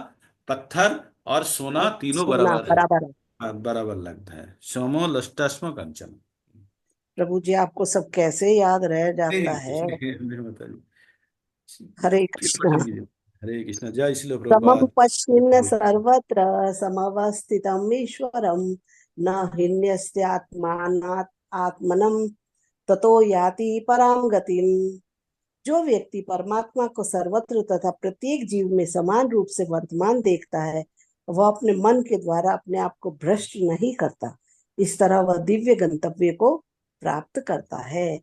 पत्थर और सोना तीनों सोना बराबर है। बराबर है। हाँ, बराबर लगता है। समोलष्टाश्म कांचन। प्रभु जी, आपको सब कैसे याद रह जाता नहीं कुछ है। नहीं, मेरे माता जी। हरे फिर कृष्ण। पठन कीजिए। हरे कृष्ण, जय श्री समम प्रभुपाद। पश्चिन्न सर्वत्र समवस्थितम ईश्वरम न हिन्यस्त्यात्मानात् आत्मनम ततो याति पराम गतिम। जो व्यक्ति परमात्मा को सर्वत्र तथा प्रत्येक जीव में समान रूप से वर्तमान देखता है वह अपने मन के द्वारा अपने आप को भ्रष्ट नहीं करता। इस तरह वह दिव्य गंतव्य को प्राप्त करता है।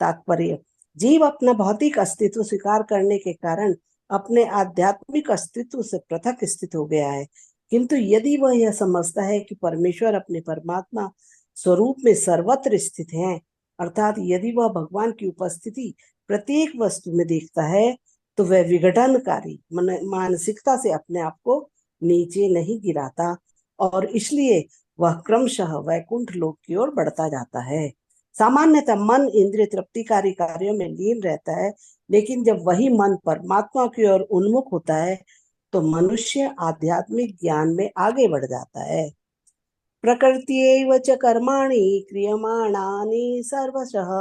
तात्पर्य: जीव अपना भौतिक अस्तित्व स्वीकार करने के कारण अपने आध्यात्मिक अस्तित्व से पृथक स्थित हो गया है, किंतु यदि वह यह समझता है कि परमेश्वर अपने परमात्मा स्वरूप में सर्वत्र स्थित है, अर्थात यदि वह भगवान की उपस्थिति प्रत्येक वस्तु में देखता है, तो वह विघटनकारी मानसिकता से अपने आप को नीचे नहीं गिराता, और इसलिए वह क्रमशः वैकुंठ लोक की ओर बढ़ता जाता है। सामान्यतः मन इंद्रिय तृप्तिकारी कार्यों में लीन रहता है, लेकिन जब वही मन परमात्मा की ओर उन्मुख होता है तो मनुष्य आध्यात्मिक ज्ञान में आगे बढ़ जाता है। प्रकृत्यैव च कर्माणि क्रियमाणानि सर्वशः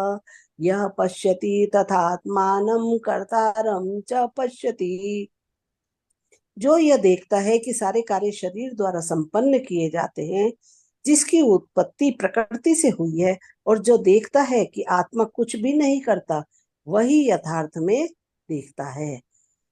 यः पश्यति तथात्मानं कर्तारं च पश्यति। जो यह देखता है कि सारे कार्य शरीर द्वारा संपन्न किए जाते हैं, जिसकी उत्पत्ति प्रकृति से हुई है, और जो देखता है कि आत्मा कुछ भी नहीं करता, वही यथार्थ में देखता है।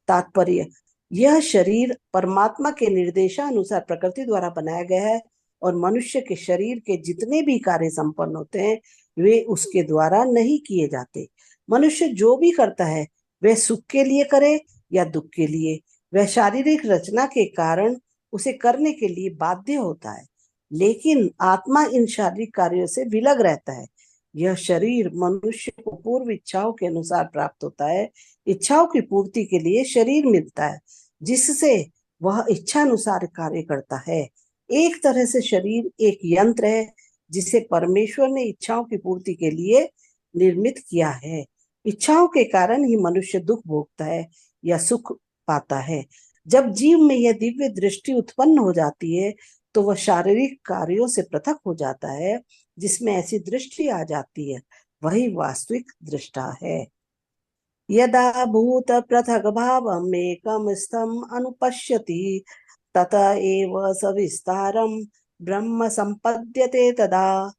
तात्पर्य: यह शरीर परमात्मा के निर्देशानुसार प्रकृति द्वारा बनाया गया है, और मनुष्य के शरीर के जितने भी कार्य संपन्न होते हैं वे उसके द्वारा नहीं किए जाते। मनुष्य जो भी करता है वह सुख के लिए करे या दुख के लिए, वह शारीरिक रचना के कारण उसे करने के लिए बाध्य होता है, लेकिन आत्मा इन शारीरिक कार्यों से विलग रहता है। यह शरीर मनुष्य को पूर्व इच्छाओं के अनुसार प्राप्त होता है। इच्छाओं की पूर्ति के लिए शरीर मिलता है, जिससे वह इच्छानुसार कार्य करता है। एक तरह से शरीर एक यंत्र है जिसे परमेश्वर ने इच्छाओं की पूर्ति के लिए निर्मित किया है। इच्छाओं के कारण ही मनुष्य दुख भोगता है या सुख पाता है। जब जीव में यह दिव्य दृष्टि उत्पन्न हो जाती है तो वह शारीरिक कार्यों से पृथक हो जाता है। जिसमें ऐसी दृष्टि आ जाती है वही वास्तविक दृष्टा है। यदा भूत पृथक भावम् एकम स्थम अनुपश्यति तत एव सविस्तारम ब्रह्म संपद्यते तदा।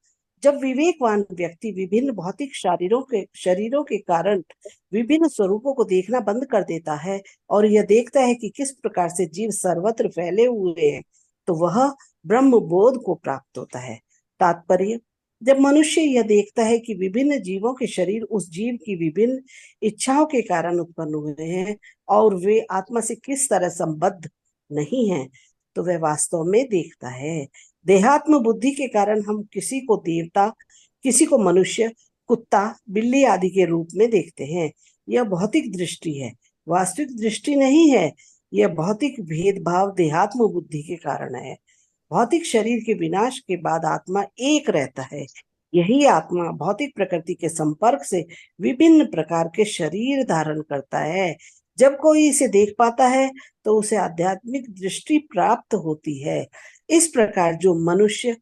जब विवेकवान व्यक्ति विभिन्न भौतिक शरीरों के कारण विभिन्न स्वरूपों को देखना बंद कर देता है और यह देखता है कि किस प्रकार से जीव सर्वत्र फैले हुए हैं, तो वह ब्रह्म बोध को प्राप्त होता है। तात्पर्य, जब मनुष्य यह देखता है कि विभिन्न जीवों के शरीर उस जीव की विभिन्न इच्छाओं के कारण उत्पन्न हुए हैं और वे आत्मा से किस तरह संबद्ध नहीं हैं, तो वह वास्तव में देखता है देहात्म बुद्धि के कारण हम किसी को देवता, किसी को मनुष्य, कुत्ता, बिल्ली आदि के रूप में देखते हैं। यह भौतिक दृष्टि है, वास्तविक दृष्टि नहीं है। यह भौतिक भेदभाव देहात्म बुद्धि के कारण है। भौतिक शरीर के विनाश के बाद आत्मा एक रहता है। यही आत्मा भौतिक प्रकृति के संपर्क से विभिन्न प्रकार के शरीर धारण करता है। जब कोई इसे देख पाता है तो उसे आध्यात्मिक दृष्टि प्राप्त होती है। इस प्रकार जो मनुष्य,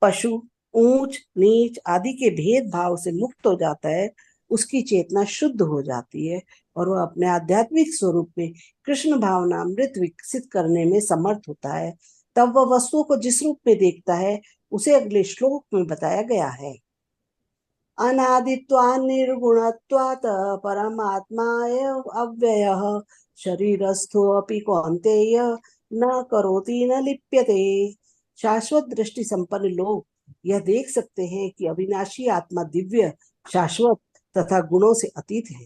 पशु, ऊंच नीच आदि के भेदभाव से मुक्त हो जाता है, उसकी चेतना शुद्ध हो जाती है और वह अपने आध्यात्मिक स्वरूप में कृष्ण भावनामृत विकसित करने में समर्थ होता है। तब वह वस्तुओं को जिस रूप में देखता है उसे अगले श्लोक में बताया गया है। अनादित्वात् निर्गुणत्वात् परमात्मा अव्ययः शरीरस्थोऽपि कौन्तेय न करोति न लिप्यते। शाश्वत दृष्टि संपन्न लोग यह देख सकते हैं कि अविनाशी आत्मा दिव्य, शाश्वत तथा गुणों से अतीत है।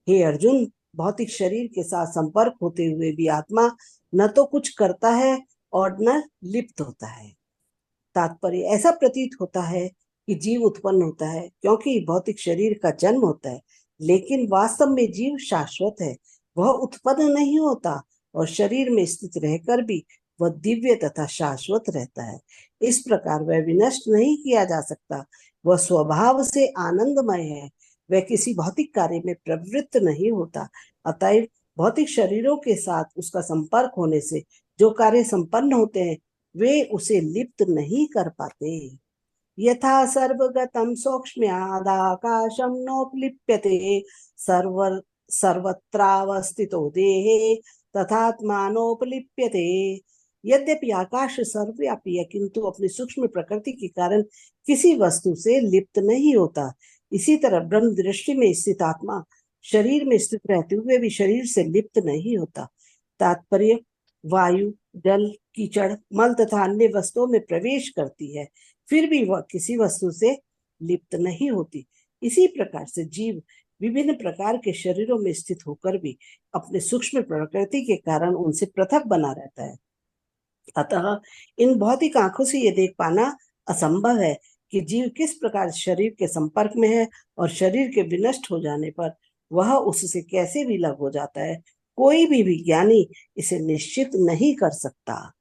हे अर्जुन, भौतिक शरीर के साथ संपर्क होते हुए भी आत्मा न तो कुछ करता है और न लिप्त होता है। तात्पर्य, ऐसा प्रतीत होता है कि जीव उत्पन्न होता है क्योंकि भौतिक शरीर का जन्म होता है, लेकिन वास्तव में जीव शाश्वत है, वह उत्पन्न नहीं होता और शरीर में स्थित रहकर भी वह दिव्य तथा शाश्वत रहता है। इस प्रकार वह विनष्ट नहीं किया जा सकता। वह स्वभाव से आनंदमय है, वह किसी भौतिक कार्य में प्रवृत्त नहीं होता। अतएव भौतिक शरीरों के साथ उसका संपर्क होने से जो कार्य संपन्न होते हैं वे उसे लिप्त नहीं कर पाते। यथा सर्वगतं सौक्ष्म्यादाकाशं नोपलिप्यते सर्वत्रावस्थितो देहे तथात्मानोपलिप्यते। यद्यपि आकाश सर्वव्यापी है, किंतु अपनी सूक्ष्म प्रकृति के कारण किसी वस्तु से लिप्त नहीं होता। इसी तरह ब्रह्म दृष्टि में स्थित आत्मा शरीर में स्थित रहते हुए भी शरीर से लिप्त नहीं होता। तात्पर्य, वायु, जल, कीचड़, मल तथा अन्य वस्तुओं में प्रवेश करती है, फिर भी वह किसी वस्तु से लिप्त नहीं होती। इसी प्रकार से जीव विभिन्न प्रकार के शरीरों में स्थित होकर भी अपने सूक्ष्म प्रकृति के कारण उनसे पृथक बना रहता है। अतः इन भौतिक आंखों से यह देख पाना असंभव है कि जीव किस प्रकार शरीर के संपर्क में है और शरीर के विनष्ट हो जाने पर वह उससे कैसे विलग हो जाता है। कोई भी विज्ञानी इसे निश्चित नहीं कर सकता।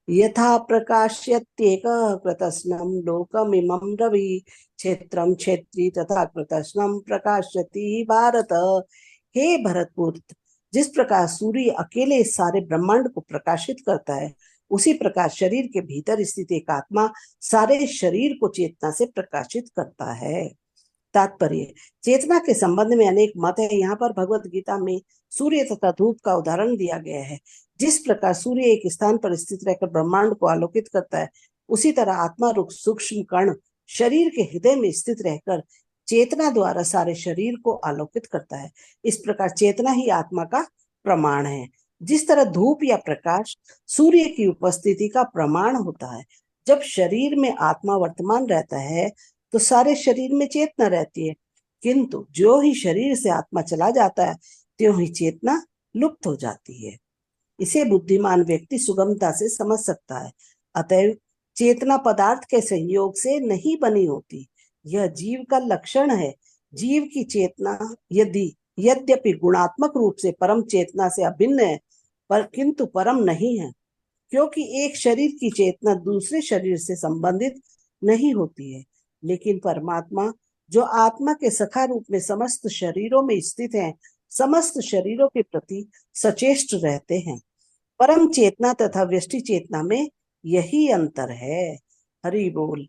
यथा प्रकाश्यत्येकः कृतस्नं लोकमिमं रवि क्षेत्रं क्षेत्री तथा कृतस्नं प्रकाश्यति भारत। हे भरतपुत्र, जिस प्रकार सूर्य अकेले सारे ब्रह्मांड को प्रकाशित करता है, उसी प्रकार शरीर के भीतर स्थित एक आत्मा सारे शरीर को चेतना से प्रकाशित करता है। तात्पर्य, चेतना के संबंध में अनेक मत है। यहाँ पर भगवत गीता में सूर्य तथा धूप का उदाहरण दिया गया है। जिस प्रकार सूर्य एक स्थान पर स्थित रहकर ब्रह्मांड को आलोकित करता है, उसी तरह आत्मा रूप सूक्ष्म कण शरीर के हृदय में स्थित रहकर चेतना द्वारा सारे शरीर को आलोकित करता है। इस प्रकार चेतना ही आत्मा का प्रमाण है। जिस तरह धूप या प्रकाश सूर्य की उपस्थिति का प्रमाण होता है, जब शरीर में आत्मा वर्तमान रहता है तो सारे शरीर में चेतना रहती है, किंतु जो ही शरीर से आत्मा चला जाता है त्यों ही चेतना लुप्त हो जाती है। इसे बुद्धिमान व्यक्ति सुगमता से समझ सकता है। अतएव चेतना पदार्थ के संयोग से नहीं बनी होती, यह जीव का लक्षण है। जीव की चेतना यद्यपि गुणात्मक रूप से परम चेतना से अभिन्न है, पर किंतु परम नहीं है, क्योंकि एक शरीर की चेतना दूसरे शरीर से संबंधित नहीं होती है। लेकिन परमात्मा, जो आत्मा के सखा रूप में समस्त शरीरों में स्थित है, समस्त शरीरों के प्रति सचेष्ट रहते हैं। परम चेतना तथा व्यष्टि चेतना में यही अंतर है। हरि बोल।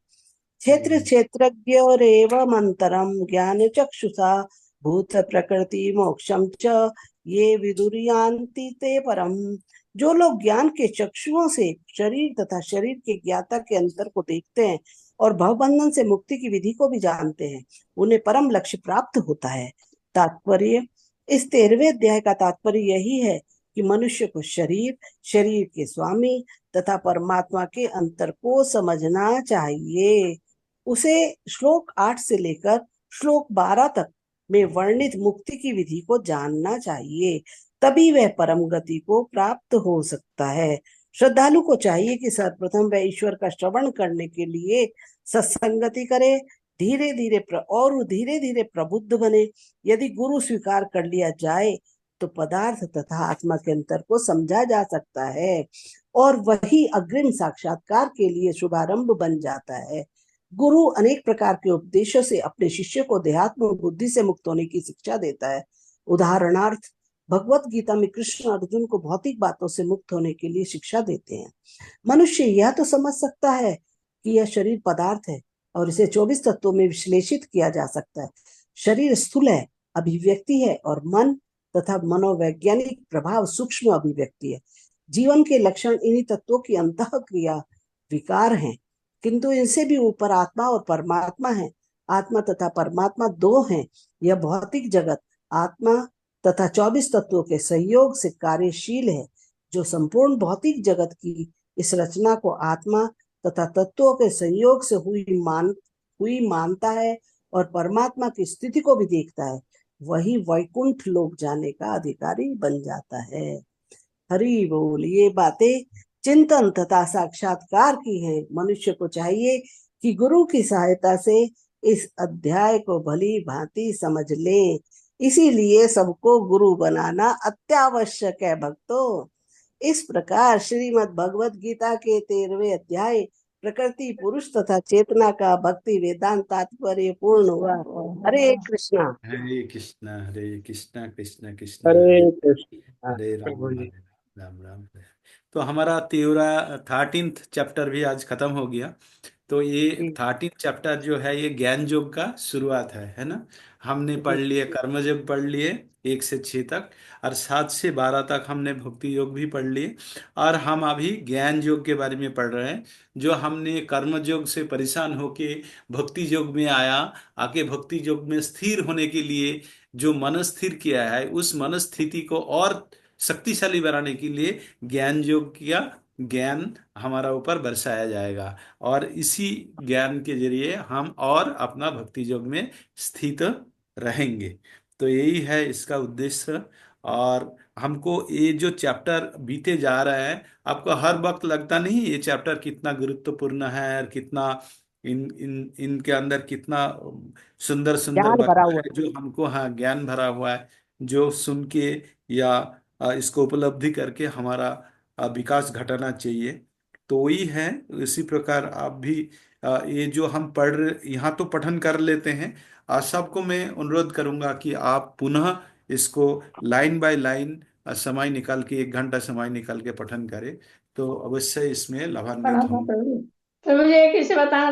क्षेत्र क्षेत्रज्ञरेवम् अंतरम ज्ञान चक्षुषा भूत प्रकृति मोक्षम च ये विदुर्यान्ति ते परम। जो लोग ज्ञान के चक्षुओं से शरीर तथा शरीर के ज्ञाता के अंतर को देखते हैं, और भवबंधन से मुक्ति की विधि को भी जानते हैं, उन्हें परम लक्ष्य प्राप्त होता है। तात्पर्य, इस 13वें अध्याय का तात्पर्य यही है कि मनुष्य को शरीर, शरीर के स्वामी तथा परमात्मा के अंतर को समझना चाहिए। उसे श्लोक 8 से लेकर श्लोक 12 तक में वर्णित मुक्ति की विधि को जानना चाहिए, तभी वह परम गति को प्राप्त हो सकता है। श्रद्धालु को चाहिए कि सर्वप्रथम वह ईश्वर का श्रवण करने के लिए सत्संगति करे, धीरे धीरे प्रबुद्ध बने। यदि गुरु स्वीकार कर लिया जाए तो पदार्थ तथा आत्मा के अंतर को समझा जा सकता है और वही अग्रिम साक्षात्कार के लिए शुभारंभ बन जाता है। गुरु अनेक प्रकार के उपदेशों से अपने शिष्य को देहात्म बुद्धि से मुक्त होने की शिक्षा देता है। उदाहरणार्थ, भगवत गीता में कृष्ण अर्जुन को भौतिक बातों से मुक्त होने के लिए शिक्षा देते हैं। मनुष्य यह तो समझ सकता है कि यह शरीर पदार्थ है और इसे 24 तत्वों में विश्लेषित किया जा सकता है। शरीर स्थूल है, अभिव्यक्ति है, और मन तथा मनोवैज्ञानिक प्रभाव सूक्ष्म अभिव्यक्ति है। जीवन के लक्षण इन्हीं तत्वों की अंतःक्रिया विकार हैं, किंतु इनसे भी ऊपर आत्मा और परमात्मा है। आत्मा तथा परमात्मा दो हैं। यह भौतिक जगत आत्मा तथा 24 तत्वों के सहयोग से कार्यशील है। जो संपूर्ण भौतिक जगत की इस रचना को आत्मा तथा तत्वों के संयोग से हुई मानता है और परमात्मा की स्थिति को भी देखता है, वही वैकुंठ लोक जाने का अधिकारी बन जाता है। हरि बोल। ये बातें चिंतन तथा साक्षात्कार की हैं। मनुष्य को चाहिए कि गुरु की सहायता से इस अध्याय को भली भांति समझ ले। इसीलिए सबको गुरु बनाना अत्यावश्यक है भक्तों। इस प्रकार श्रीमद् भगवत गीता के 13वें अध्याय प्रकृति, पुरुष तथा चेतना का भक्ति वेदांत तात्पर्य पूर्ण हुआ। हरे कृष्णा। हरे कृष्णा कृष्ण कृष्ण हरे कृष्णा। हरे राम राम राम। तो हमारा 13th चैप्टर भी आज खत्म हो गया। तो ये 13th चैप्टर जो है ये ज्ञान योग का शुरुआत है ना। हमने पढ़ लिए कर्म योग, पढ़ लिए 1 से 6 तक, और 7 से 12 तक हमने भक्ति योग भी पढ़ लिए। और हम अभी ज्ञान योग के बारे में पढ़ रहे हैं। जो हमने कर्म योग से परेशान होके भक्ति योग में आके भक्ति योग में स्थिर होने के लिए जो मन स्थिर किया है, उस मन स्थिति को और शक्तिशाली बनाने के लिए ज्ञान योग किया ज्ञान हमारा ऊपर बरसाया जाएगा, और इसी ज्ञान के जरिए हम और अपना भक्ति योग में स्थित रहेंगे। तो यही है इसका उद्देश्य। और हमको ये जो चैप्टर बीते जा रहा है, आपको हर वक्त लगता नहीं ये चैप्टर कितना गुरुत्वपूर्ण है और कितना इनके अंदर कितना सुंदर सुंदर ज्ञान भरा बातें हुआ है जो हमको, हाँ, ज्ञान भरा हुआ है, जो सुन के या इसको उपलब्धि करके हमारा विकास घटाना चाहिए। तो वही है। इसी प्रकार आप भी ये जो हम यहाँ तो पठन कर लेते हैं। आज सबको मैं अनुरोध करूंगा कि आप पुनः इसको लाइन बाय लाइन समय निकाल के 1 घंटा समय निकाल के पठन करें, तो अवश्य इसमें पढ़ा लाभान्वित था होंगे। प्रभु। तो मुझे एक इसे बताना